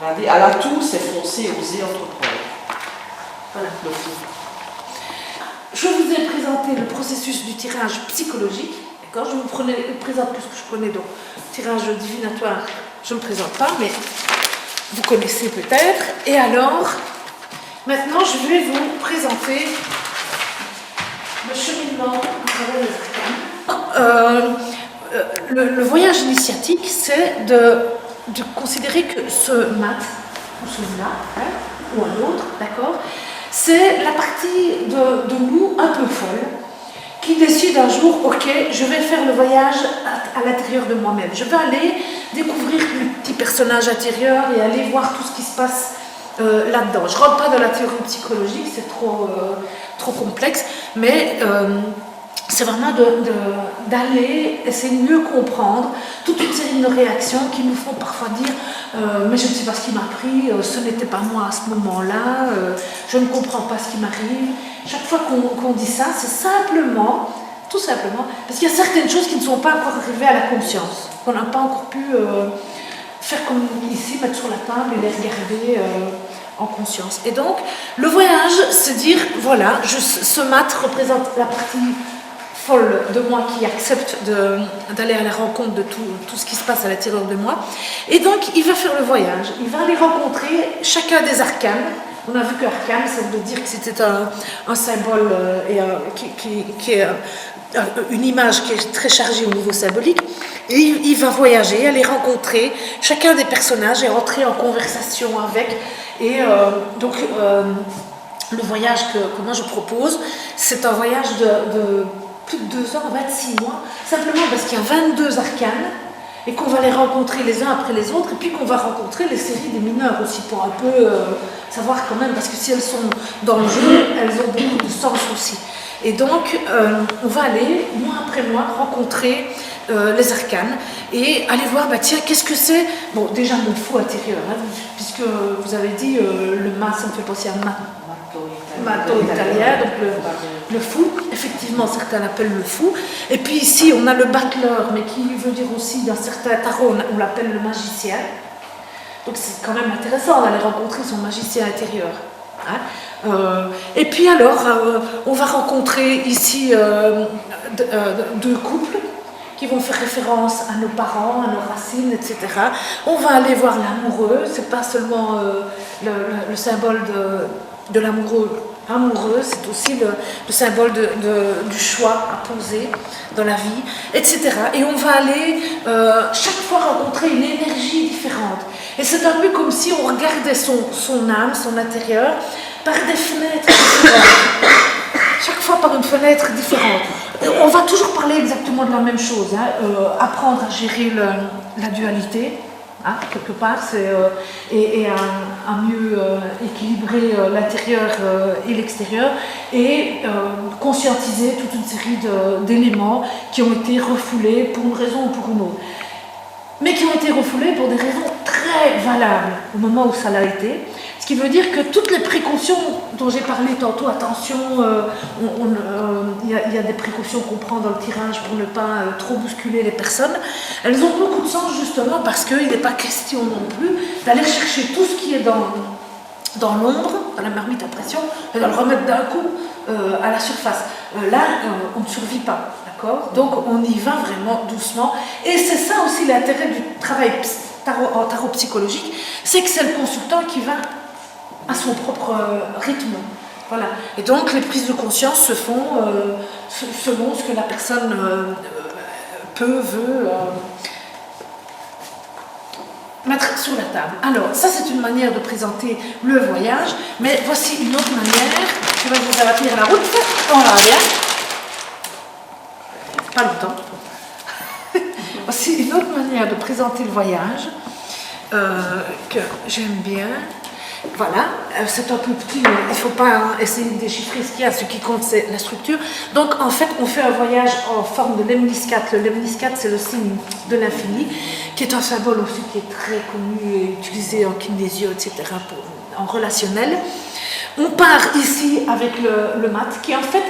Évadée. À l'atout, c'est foncer, oser, entreprendre. Voilà. Le fou. Je vous ai présenté le processus du tirage psychologique. D'accord? Je vous présente plus que je connais, donc tirage divinatoire, je ne me présente pas, mais vous connaissez peut-être. Et alors, maintenant, je vais vous présenter le cheminement à travers les arcanes. Le voyage initiatique, c'est de considérer que ce mat, ou celui-là, hein, ou un autre, d'accord, c'est la partie de nous un peu folle qui décide un jour, ok, je vais faire le voyage à l'intérieur de moi-même. Je vais aller découvrir mes petits personnages intérieurs et aller voir tout ce qui se passe là-dedans. Je ne rentre pas dans la théorie psychologique, c'est trop complexe, mais c'est vraiment d'aller essayer de mieux comprendre toute une série de réactions qui nous font parfois dire mais je ne sais pas ce qui m'a pris, ce n'était pas moi à ce moment-là, je ne comprends pas ce qui m'arrive. Chaque fois qu'on dit ça, c'est simplement, tout simplement, parce qu'il y a certaines choses qui ne sont pas encore arrivées à la conscience, qu'on n'a pas encore pu faire comme ici, mettre sur la table et les regarder en conscience. Et donc, le voyage, c'est dire, voilà, ce mat représente la partie folle de moi qui accepte d'aller à la rencontre de tout ce qui se passe à l'intérieur de moi. Et donc, il va faire le voyage. Il va aller rencontrer chacun des arcanes. On a vu qu'arcane, ça veut dire que c'était un symbole qui est une image qui est très chargée au niveau symbolique, et il va voyager, aller rencontrer chacun des personnages et entrer en conversation avec. Et donc, le voyage que moi je propose, c'est un voyage de plus de 2 ans, 26 mois, simplement parce qu'il y a 22 arcanes, et qu'on va les rencontrer les uns après les autres, et puis qu'on va rencontrer les séries des mineurs aussi, pour un peu savoir quand même, parce que si elles sont dans le jeu, elles ont beaucoup de sens aussi. Et donc, on va aller, mois après mois, rencontrer les arcanes, et aller voir, bah tiens, qu'est-ce que c'est? Bon, déjà mon fou intérieur, hein, puisque vous avez dit, le mât, ça me fait penser à Matto italien, donc le fou, effectivement certains l'appellent le fou. Et puis ici on a le battleur, mais qui veut dire aussi dans certains tarots on l'appelle le magicien. Donc c'est quand même intéressant d'aller rencontrer son magicien intérieur. Hein. Et puis alors on va rencontrer ici 2 couples qui vont faire référence à nos parents, à nos racines, etc. On va aller voir l'amoureux, c'est pas seulement le symbole de amoureux, c'est aussi le symbole du choix à poser dans la vie, etc. Et on va aller chaque fois rencontrer une énergie différente. Et c'est un peu comme si on regardait son âme, son intérieur, par des fenêtres différentes. Chaque fois par une fenêtre différente. On va toujours parler exactement de la même chose, hein, apprendre à gérer la dualité. Hein, quelque part, et à mieux équilibrer l'intérieur et l'extérieur, et conscientiser toute une série d'éléments qui ont été refoulés pour une raison ou pour une autre. Mais qui ont été refoulés pour des raisons très valables au moment où ça l'a été. Ce qui veut dire que toutes les précautions dont j'ai parlé tantôt, attention, il y a des précautions qu'on prend dans le tirage pour ne pas trop bousculer les personnes, elles ont beaucoup de sens justement parce qu'il n'est pas question non plus d'aller chercher tout ce qui est dans l'ombre, dans la marmite à pression, et de le remettre d'un coup à la surface. Là, on ne survit pas, d'accord? Donc on y va vraiment doucement. Et c'est ça aussi l'intérêt du travail en tarot psychologique, c'est que c'est le consultant qui va à son propre rythme. Voilà. Et donc les prises de conscience se font selon ce que la personne veut mettre sur la table. Alors, ça c'est une manière de présenter le voyage, mais voici une autre manière. Je vais vous avertir la route. On va bien. Pas longtemps. Voici une autre manière de présenter le voyage que j'aime bien. Voilà, c'est un peu petit, mais il ne faut pas essayer de déchiffrer ce qu'il y a. Ce qui compte, c'est la structure. Donc, en fait, on fait un voyage en forme de lemniscate. Le lemniscate, c'est le signe de l'infini, qui est un symbole aussi qui est très connu et utilisé en kinésio, etc., en relationnel. On part ici avec le mat, qui en fait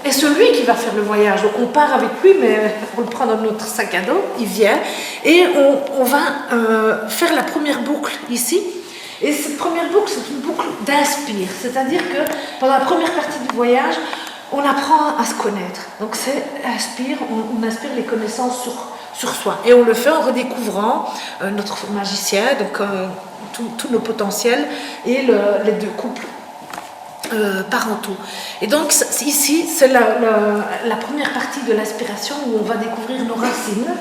est celui qui va faire le voyage. Donc, on part avec lui, mais on le prend dans notre sac à dos, il vient, et on va faire la première boucle ici. Et cette première boucle, c'est une boucle d'inspire, c'est-à-dire que pendant la première partie du voyage, on apprend à se connaître. Donc c'est inspire, on inspire les connaissances sur soi. Et on le fait en redécouvrant notre magicien, donc tous nos potentiels et les 2 couples parentaux. Et donc ici, c'est la première partie de l'inspiration où on va découvrir nos racines.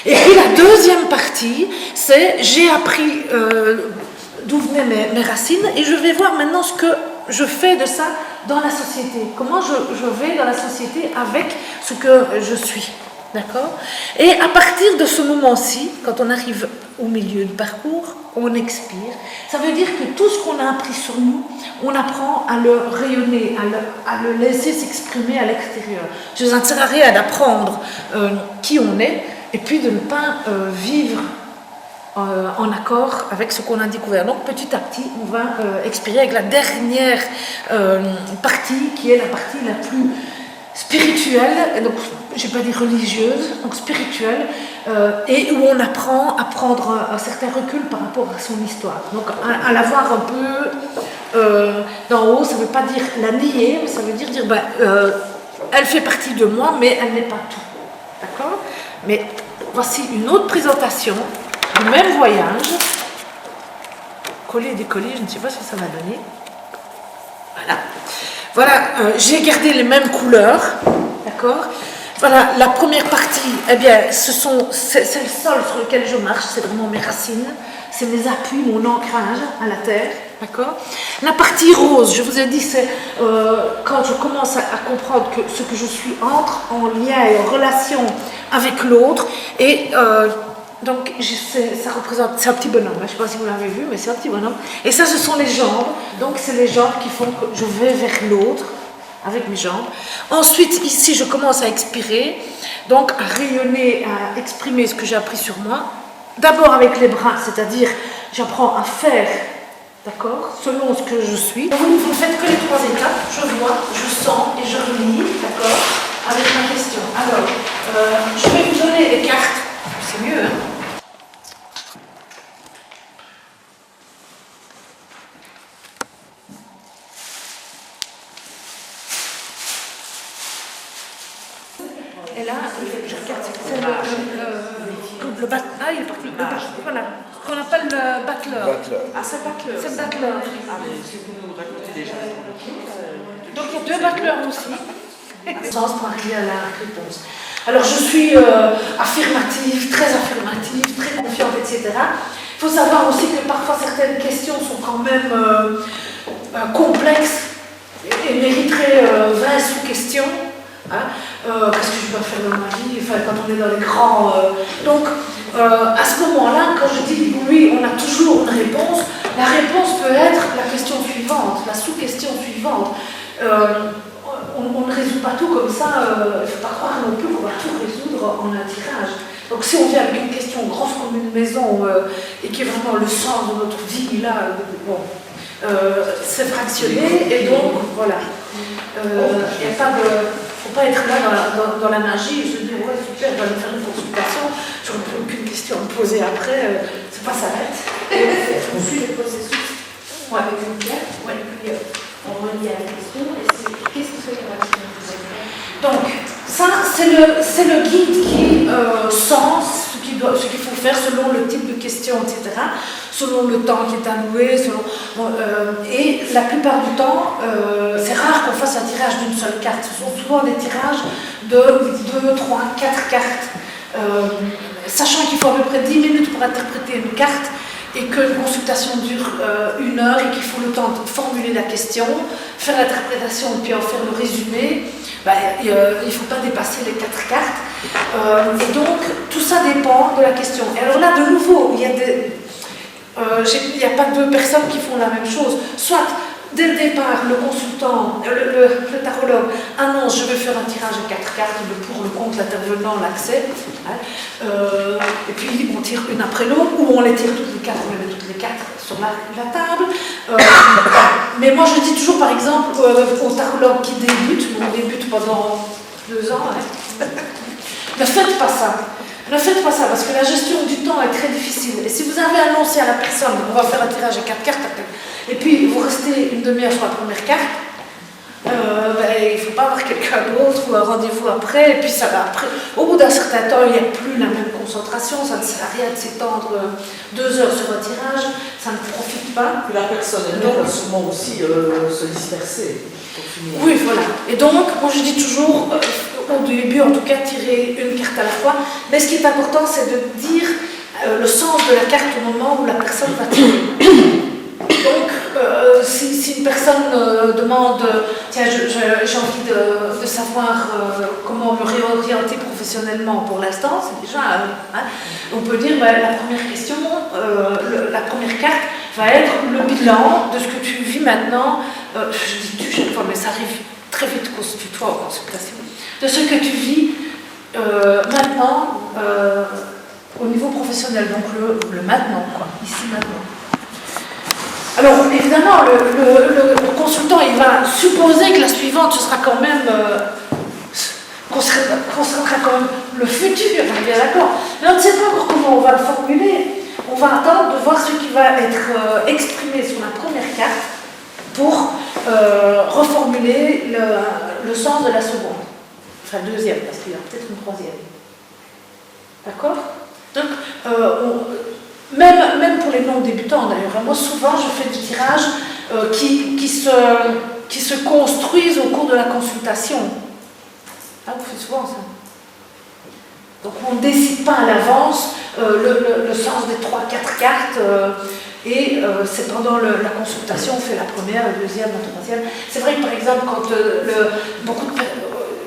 Et puis la deuxième partie, c'est j'ai appris d'où venaient mes racines, et je vais voir maintenant ce que je fais de ça dans la société. Comment je vais dans la société avec ce que je suis. D'accord? Et à partir de ce moment-ci, quand on arrive au milieu du parcours, on expire. Ça veut dire que tout ce qu'on a appris sur nous, on apprend à le rayonner, à le laisser s'exprimer à l'extérieur. Je ne sert à rien d'apprendre qui on est, et puis de ne pas vivre en accord avec ce qu'on a découvert. Donc petit à petit, on va expirer avec la dernière partie, qui est la partie la plus spirituelle, donc je ne vais pas dire religieuse, donc spirituelle, et où on apprend à prendre un certain recul par rapport à son histoire. Donc à la voir un peu d'en haut, ça ne veut pas dire la nier, mais ça veut dire elle fait partie de moi, mais elle n'est pas tout. D'accord? Mais voici une autre présentation du même voyage, coller et décoller, je ne sais pas ce que ça va donner. Voilà, j'ai gardé les mêmes couleurs, d'accord? Voilà, la première partie, eh bien, c'est le sol sur lequel je marche, c'est vraiment mes racines, c'est mes appuis, mon ancrage à la terre, d'accord? La partie rose, je vous ai dit, c'est quand je commence à comprendre que ce que je suis entre en lien et en relation avec l'autre, et donc ça représente, c'est un petit bonhomme, je ne sais pas si vous l'avez vu, mais c'est un petit bonhomme, et ça, ce sont les jambes, donc c'est les jambes qui font que je vais vers l'autre, avec mes jambes. Ensuite, ici, je commence à expirer, donc à rayonner, à exprimer ce que j'ai appris sur moi. D'abord avec les bras, c'est-à-dire j'apprends à faire, d'accord, selon ce que je suis. Vous ne faites que les 3 étapes, je vois, je sens et je relis, d'accord, avec ma question. Alors, je vais vous donner les cartes, c'est mieux, hein. Et là, je regarde, c'est le batteur. Ah, il est parti. Voilà, ce qu'on appelle le battleur. Ah, c'est battleur. C'est le battleur. Ah, mais si vous nous racontez déjà. Donc il y a 2 battleurs aussi. Sens pour arriver à la réponse. Alors je suis affirmative, très confiante, etc. Il faut savoir aussi que parfois certaines questions sont quand même complexes et mériteraient 20 sous-questions. Hein, qu'est-ce que je dois faire dans ma vie, enfin, quand on est dans les grands... Donc, à ce moment-là, quand je dis oui, on a toujours une réponse, la réponse peut être la question suivante, la sous-question suivante. On ne résout pas tout comme ça, il ne faut pas croire non plus qu'on va tout résoudre en un tirage. Donc, si on vient avec une question grosse comme une maison et qui est vraiment le sens de notre vie, là, bon, c'est fractionné, et donc, voilà. Il n'y a pas de... Il ne faut pas être là dans la magie, je dis ouais super, je vais me faire une consultation, je n'aurai plus aucune question à me poser après, c'est pas ça net. On suit le processus avec une pierre, et puis on relie à la question, et qu'est-ce que c'est que la question? Donc, ça, c'est le guide qui sens ce qu'il faut faire selon le type de question, etc., selon le temps qui est alloué, et la plupart du temps, c'est rare qu'on fasse un tirage d'une seule carte. Ce sont souvent des tirages de 2, 3, 4 cartes, sachant qu'il faut à peu près 10 minutes pour interpréter une carte, et qu'une consultation dure 1 heure et qu'il faut le temps de formuler la question, faire l'interprétation et puis en faire le résumé, il ne faut pas dépasser les 4 cartes. Et donc, tout ça dépend de la question. Et alors là, de nouveau, il n'y a pas 2 personnes qui font la même chose. Soit, dès le départ, le consultant, le tarologue annonce « je vais faire un tirage de 4 cartes, le pour, le contre, l'intervenant, l'accès hein, ». Et puis, on tire une après l'autre, ou on les tire toutes les 4, on les met toutes les 4 sur la table. Mais moi, je dis toujours, par exemple, aux tarologues qui débutent, on débute pendant 2 ans, hein, ne faites pas ça. Ne faites pas ça, parce que la gestion du temps est très difficile. Et si vous avez annoncé à la personne, on va faire un tirage à 4 cartes, et puis vous restez une demi-heure sur la première carte, il ne faut pas avoir quelqu'un d'autre ou un rendez-vous après, et puis ça va après. Au bout d'un certain temps, il n'y a plus la même concentration, ça ne sert à rien de s'étendre 2 heures sur un tirage, ça ne profite pas. Puis la personne elle va sûrement aussi se disperser. Oui, voilà. Et donc, moi je dis toujours, au début en tout cas, tirer une carte à la fois, mais ce qui est important, c'est de dire le sens de la carte au moment où la personne va tirer. Donc, si une personne demande, tiens, j'ai envie de savoir comment me réorienter professionnellement pour l'instant, c'est déjà, hein, on peut dire, la première question, la première carte va être le bilan de ce que tu vis maintenant, je dis tu chaque fois, mais ça arrive très vite qu'on se tutoie en consultation, de ce que tu vis maintenant au niveau professionnel, donc le maintenant, quoi, ici maintenant. Alors évidemment, le consultant, il va supposer que la suivante, ce sera quand même, qu'on sera quand même le futur, on est bien d'accord. Mais on ne sait pas encore comment on va le formuler. On va attendre de voir ce qui va être exprimé sur la première carte pour reformuler le sens de la seconde. Enfin, deuxième, parce qu'il y a peut-être une troisième. D'accord? Donc, même pour les non-débutants d'ailleurs, moi souvent je fais des tirages qui se construisent au cours de la consultation. Ah, on fait souvent ça. Donc on ne décide pas à l'avance le sens des 3-4 cartes c'est pendant la consultation, on fait la première, la deuxième, la troisième. C'est vrai que par exemple, quand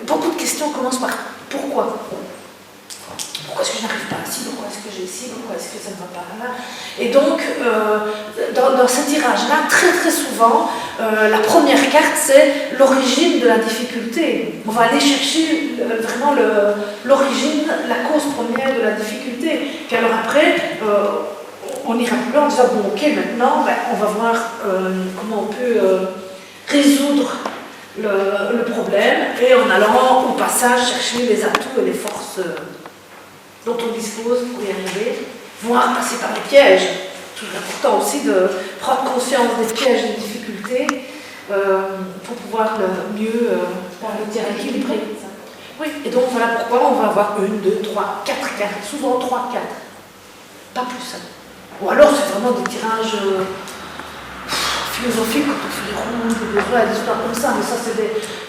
beaucoup de questions commencent par pourquoi ? Pourquoi est-ce que je n'arrive pas ici ? Pourquoi est-ce que j'ai ici ? Pourquoi est-ce que ça ne va pas là ? Et donc, dans ce tirage-là, très très souvent, la première carte, c'est l'origine de la difficulté. On va aller chercher vraiment l'origine, la cause première de la difficulté. Puis alors après, on ira plus loin en disant, bon ok, maintenant, on va voir comment on peut résoudre le problème et en allant au passage chercher les atouts et les forces dont on dispose pour y arriver, voire passer par les pièges. C'est important aussi de prendre conscience des pièges et des difficultés pour pouvoir mieux équilibrer. Oui, et donc voilà pourquoi on va avoir 1, 2, 3, 4 cartes, souvent 3, 4, pas plus. Ou alors c'est vraiment des tirages philosophiques quand on fait les rondes, des besoins, des histoires comme ça, mais ça c'est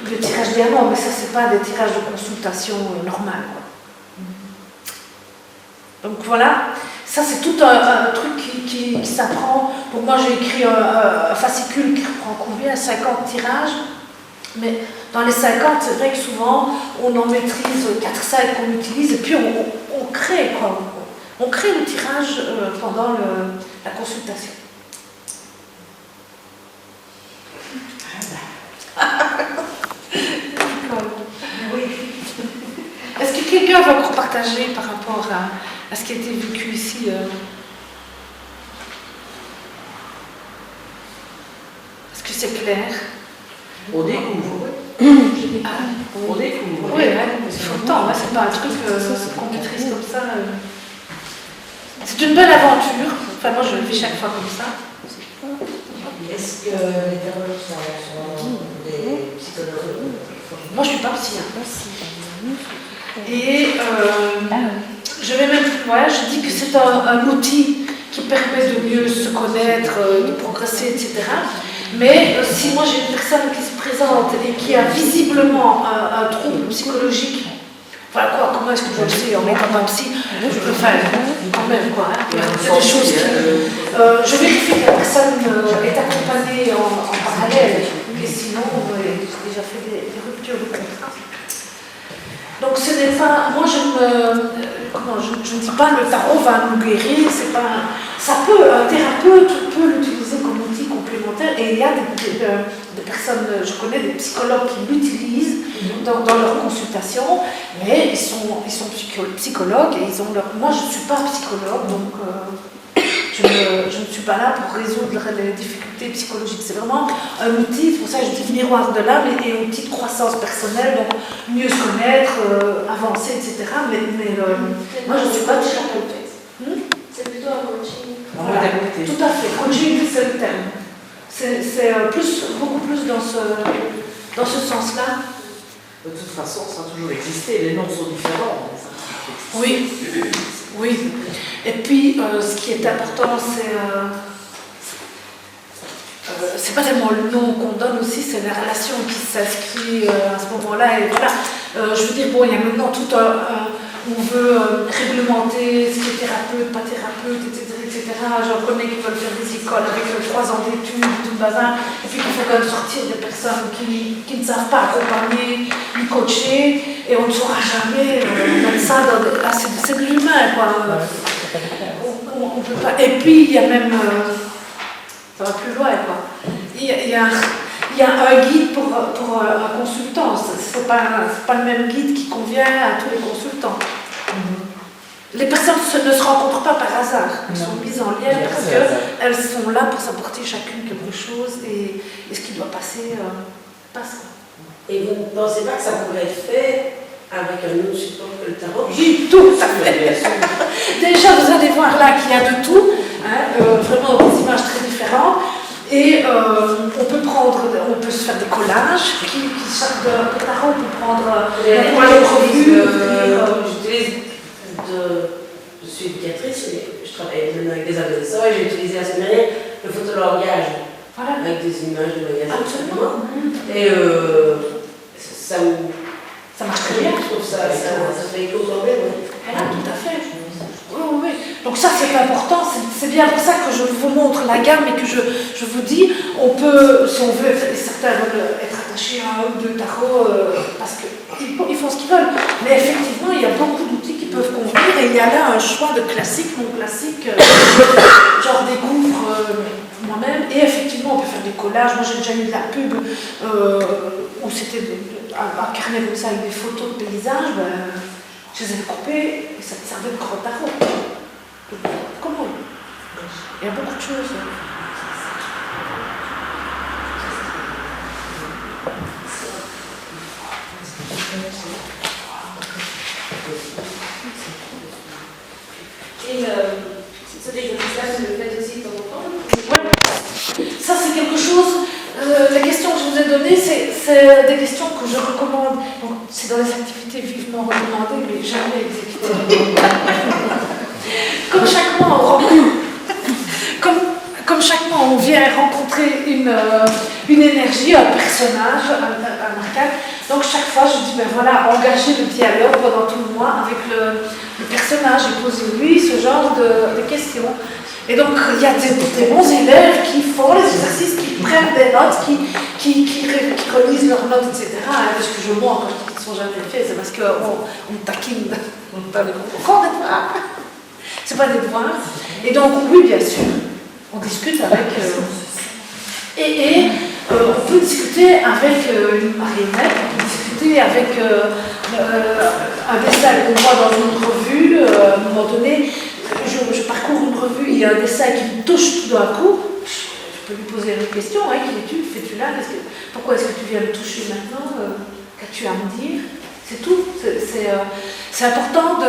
des tirages diamants, mais ça c'est pas des tirages de consultation normales. Donc voilà, ça c'est tout un truc qui s'apprend. Donc moi j'ai écrit un fascicule qui reprend combien ? 50 tirages. Mais dans les 50, c'est vrai que souvent on en maîtrise 4-5 qu'on utilise et puis on crée quoi. On crée le tirage pendant la consultation. Oui. Est-ce que quelqu'un va encore partager par rapport à ce qui a été vécu ici Est-ce que c'est clair? On découvre. On découvre. Oui, il faut le temps, c'est pas un truc qu'on maîtrise comme ça. C'est une belle aventure. Enfin, moi, je le vis chaque fois comme ça. Est-ce que les thérapeutes sont des psychologues? Moi, je ne suis pas psy. Et je vais même plus loin. Je dis que c'est un outil qui permet de mieux se connaître, de progresser, etc. Mais si moi, j'ai une personne qui se présente et qui a visiblement un trouble psychologique, voilà quoi, comment est-ce que je le sais en étant pas psy? Je peux faire quand même quoi. Il y a des choses qui. Je vérifie que la personne est accompagnée en parallèle, et sinon j'ai déjà fait des ruptures de contrat. Donc ce n'est pas. Moi je ne dis pas le tarot va nous guérir, c'est pas. Un thérapeute peut l'utiliser comme outil complémentaire et il y a des personnes, je connais des psychologues qui l'utilisent dans leur consultation, mais ils sont psychologues et ils ont leur. Moi je ne suis pas psychologue, donc je ne suis pas là pour résoudre les difficultés psychologiques. C'est vraiment un outil, c'est pour ça que je dis miroir de l'âme et un outil de croissance personnelle, donc mieux se connaître, avancer, etc. Mais moi je ne suis pas thérapeute. C'est plutôt un coaching. Voilà. Tout à fait, coaching c'est le terme. C'est beaucoup plus dans ce sens-là. De toute façon, ça a toujours existé, les noms sont différents. Oui, oui. Et puis, ce qui est important, c'est pas tellement le nom qu'on donne aussi, c'est la relation qui s'inscrit à ce moment-là. Et voilà, je veux dire, bon, il y a maintenant tout on veut réglementer ce qui est thérapeute, pas thérapeute, etc. J'en connais qui veulent faire des écoles avec 3 ans d'études, tout le bazar, et puis qu'il faut quand même sortir des personnes qui ne savent pas accompagner, ni coacher, et on ne saura jamais mettre ça dans c'est de l'humain, quoi. On peut pas. Et puis il y a même ça va plus loin, quoi. Il y a un guide pour un consultant. C'est pas le même guide qui convient à tous les consultants. Les personnes ne se rencontrent pas par hasard. Elles sont mises en lien parce qu'elles sont là pour s'apporter chacune quelque chose et ce qui doit passer passe. Et vous ne pensez pas que ça pourrait être fait avec un autre support que le tarot? Oui, tout à fait. Déjà, vous allez voir là qu'il y a de tout, vraiment des images très différentes. Et on peut se faire des collages qui sortent de tarot, on peut prendre je suis éducatrice, je travaille maintenant avec des adolescents et j'ai utilisé la semaine dernière le photolangage avec des images de magasin. Absolument. Et Ça marche très bien. Je trouve ça fait écho quand même. Tout à fait. Oui. Donc ça c'est important, c'est bien pour ça que je vous montre la gamme et que je vous dis, on peut, si on veut, certains veulent être attachés à un ou deux tarots parce qu'ils font ce qu'ils veulent. Mais effectivement, il y a beaucoup d'outils qui peuvent convenir et il y a là un choix de classique, non classique, genre des gouffres moi-même. Et effectivement, on peut faire des collages. Moi j'ai déjà eu de la pub où c'était un carnet comme ça avec des photos de paysages. Je les ai coupés et ça me servait de grand tarot. Comment? Il y a beaucoup de choses. Et cet exercice-là, vous le faites aussi de temps en temps? Ouais. Ça, c'est quelque chose. Les questions que je vous ai données, c'est des questions que je recommande. Donc, c'est dans les activités vivement recommandées, mais jamais exécutées. Comme chaque mois, on rencontre. Comme chaque mois, on vient rencontrer une énergie, un personnage, un arcane. Donc chaque fois, je dis, ben voilà, engagez le dialogue pendant tout le mois avec le personnage et posez-lui ce genre de questions. Et donc, il y a des bons élèves qui font les exercices, qui prennent des notes, qui relisent leurs notes, etc. Parce que je mens quand je dis qu'ils ne sont jamais faits, c'est parce qu'on taquine dans les cours. C'est pas des devoirs. Et donc, oui, bien sûr, on discute avec... on peut discuter avec une marionnette, on peut discuter avec un dessin qu'on voit dans une revue. À un moment donné, je parcours une revue, il y a un dessin qui me touche tout d'un coup. Je peux lui poser une question, hein, qui es-tu, fais-tu là, pourquoi est-ce que tu viens me toucher maintenant, qu'as-tu à me dire? C'est tout. C'est important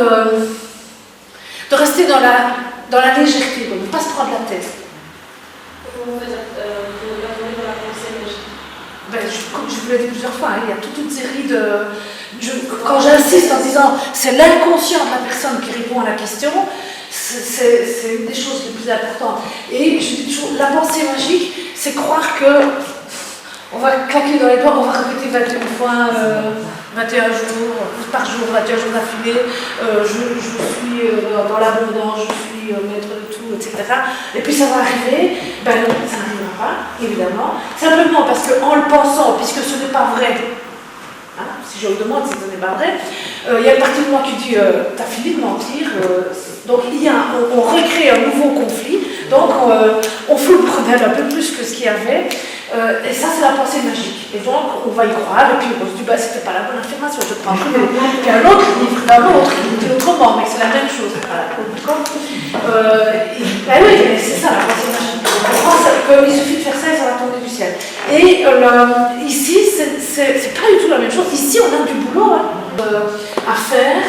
de rester dans la légèreté, de ne pas se prendre la tête. Comment vous faites pour retourner dans la pensée magique? Comme je vous l'ai dit plusieurs fois, hein, il y a toute une série de... Quand j'insiste en disant c'est l'inconscient de la personne qui répond à la question, c'est une des choses les plus importantes. Et je dis toujours, la pensée magique, c'est croire que on va claquer dans les doigts, on va répéter 21 fois, 21 jours, par jour, 21 jours d'affilée, je suis dans l'abondance, je suis maître de tout, etc. Et puis ça va arriver, ben non, ça n'arrivera pas, évidemment. Simplement parce qu'en le pensant, puisque ce n'est pas vrai, hein, si je vous demande si ce n'est pas vrai, il y a une partie de moi qui dit t'as fini de mentir, donc on recrée un nouveau conflit, donc on fout le bordel un peu plus que ce qu'il y avait. Et ça, c'est la pensée magique. Et donc, on va y croire, et puis on se dit, bah, c'était pas la bonne affirmation, je prends qu'un autre livre d'un autre, il dit autrement, mais c'est la même chose. Voilà. Ben oui, c'est ça la pensée magique. On pense qu'il suffit de faire ça et ça va tomber du ciel. Et ici, c'est pas du tout la même chose. Ici, on a du boulot à faire.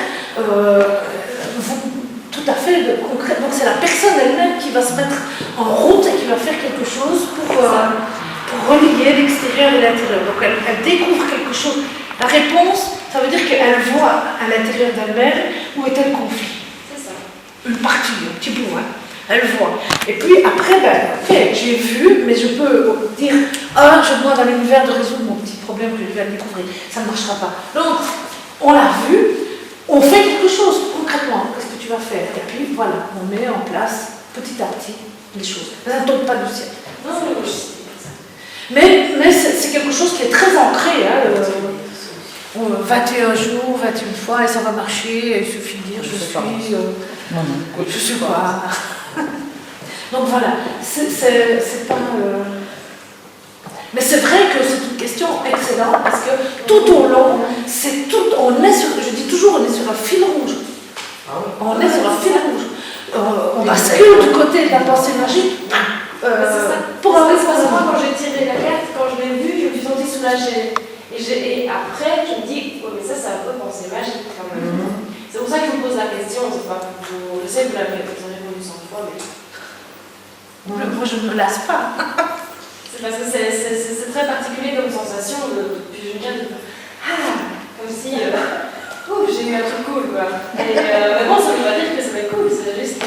Tout à fait concret. Donc, c'est la personne elle-même qui va se mettre en route et qui va faire quelque chose pour relier l'extérieur et l'intérieur. Donc elle découvre quelque chose. La réponse, ça veut dire qu'elle voit à l'intérieur d'elle-même où est le conflit. C'est ça. Une partie, un petit bout, hein. Elle voit. Et puis après, ok, j'ai vu, mais je peux dire, je dois dans l'univers de résoudre mon petit problème que je viens de découvrir. Ça ne marchera pas. Donc, on l'a vu, on fait quelque chose concrètement. Qu'est-ce que tu vas faire? Et puis voilà, on met en place petit à petit les choses. Ça ne tombe pas du ciel. Non, mais c'est quelque chose qui est très ancré. Hein, 21 jours, 21 fois, et ça va marcher, il suffit de dire je sais pas. Donc voilà, c'est pas... Mais c'est vrai que c'est une question excellente parce que tout au long, je dis toujours, on est sur un fil rouge. On est sur un fil rouge. On bascule du côté de la pensée magique. Pour un moi, quand j'ai tiré la carte, quand je l'ai vue, je me suis sentie soulagée. Et après, je me dis, oh, mais ça, c'est un peu pensée magique quand même. C'est pour ça que je vous pose la question. C'est pas pour... Je sais que vous avez répondu 100 fois, mais. Moi, je ne me lasse pas. C'est parce que c'est très particulier comme sensation. Puis je viens de. Comme si. J'ai eu un truc cool, quoi. Mais bon, ça ne veut pas dire que ça va être cool, c'est juste.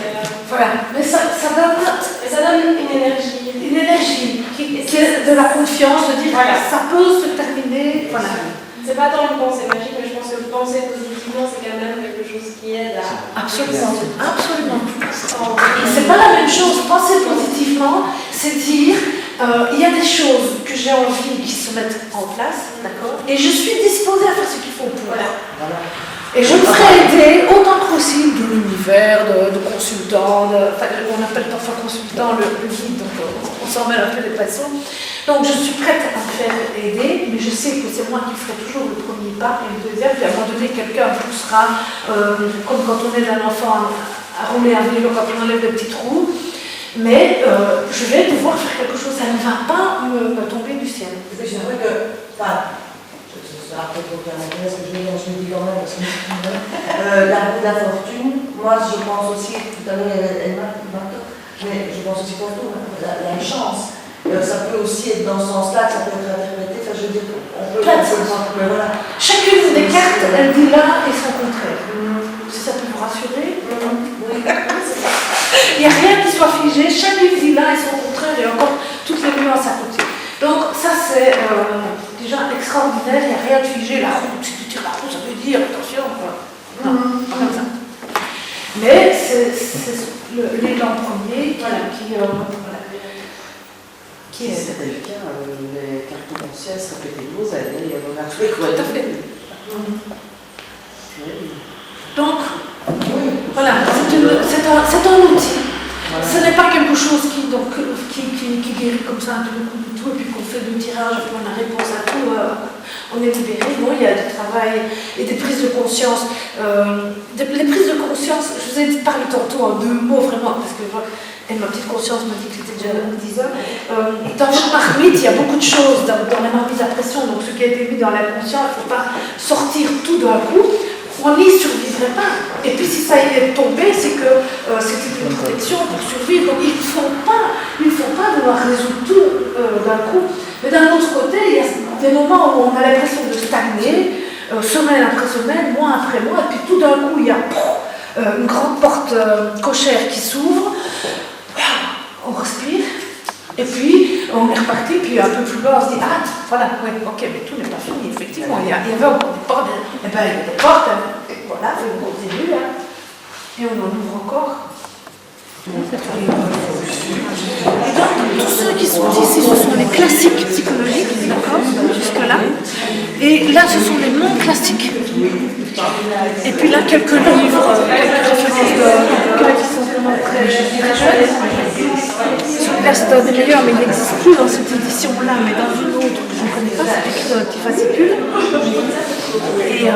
Voilà, mais ça donne une énergie. Une énergie qui est de la confiance, de dire voilà, ça peut se terminer. Voilà. C'est pas tant une pensée magique, mais je pense penser positivement, c'est quand même quelque chose qui aide à... Absolument, absolument. C'est pas la même chose. Penser positivement, c'est dire il y a des choses que j'ai envie qui se mettent en place, d'accord, et je suis disposée à faire ce qu'il faut pour. Voilà. Et je me serais aidée autant que possible de l'univers, de consultants, on appelle parfois consultant le guide, donc on s'en mêle un peu les passons. Donc je suis prête à me faire aider, mais je sais que c'est moi qui ferai toujours le premier pas et le deuxième, puis à un moment donné quelqu'un poussera, comme quand on aide un enfant à rouler un vélo quand on enlève des petits trous. Mais je vais devoir faire quelque chose, ça ne va pas me tomber du ciel. C'est vrai que, après pour faire ce que je veux dire, je me dis quand même, parce que la roue de la fortune, moi je pense aussi, tout à l'heure elle m'a mais je pense aussi pour tout, la chance. Ça peut aussi être dans ce sens-là que ça peut être interprété, enfin je veux dire, on peut voilà. Chacune des cartes, elle dit l'un et son contraire. Si ça peut vous rassurer. Oui. Il n'y a rien qui soit figé, chacune dit l'un et son contraire, et encore toutes les nuances à côté. Donc ça c'est déjà extraordinaire, il n'y a rien de figé, la roue, si tu tires la roue, ça veut dire, attention, quoi. Non, pas comme ça. Mais c'est l'élan premier qui est... C'était le cas, les cartes consciences répétées de vous, il y en a tous les Tout à fait. Donc, voilà, c'est un outil. Voilà. Ce n'est pas quelque chose qui guérit comme ça un peu de tout, et puis qu'on fait le tirage, puis on a réponse à tout, on est libéré. Non, il y a du travail et des prises de conscience. Les prises de conscience, je vous ai parlé tantôt en 2 mots vraiment, parce que ma petite conscience m'a dit que c'était déjà 10 heures. Dans votre marmite, il y a beaucoup de choses dans la marmite à pression, donc ce qui a été mis dans l'inconscient, il ne faut pas sortir tout d'un coup. On n'y survivrait pas. Et puis si ça y est tombé, c'est que c'était une protection pour survivre. Donc il ne faut pas devoir résoudre tout d'un coup. Mais d'un autre côté, il y a des moments où on a l'impression de stagner, semaine après semaine, mois après mois, et puis tout d'un coup, il y a une grande porte cochère qui s'ouvre, on respire, et puis on est reparti, puis un peu plus loin, on se dit, ah, voilà, ouais, ok, mais tout n'est pas fini, effectivement, il y avait encore des portes, et bien il y a des portes, et voilà, on continue, hein, et on en ouvre encore. Et donc, tous ceux qui sont ici, ce sont les classiques psychologiques, d'accord, jusque-là, et là, ce sont les non-classiques. Et puis là, quelques livres, quelques références qui sont vraiment très jeunes. Celui-là, c'est un des meilleurs, mais il n'existe plus dans cette édition-là, mais dans une autre, je ne connais pas, c'est écrit dans un petit fascicule. Et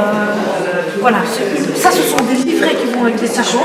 voilà, ça, ce sont des livrets qui vont avec des sachets.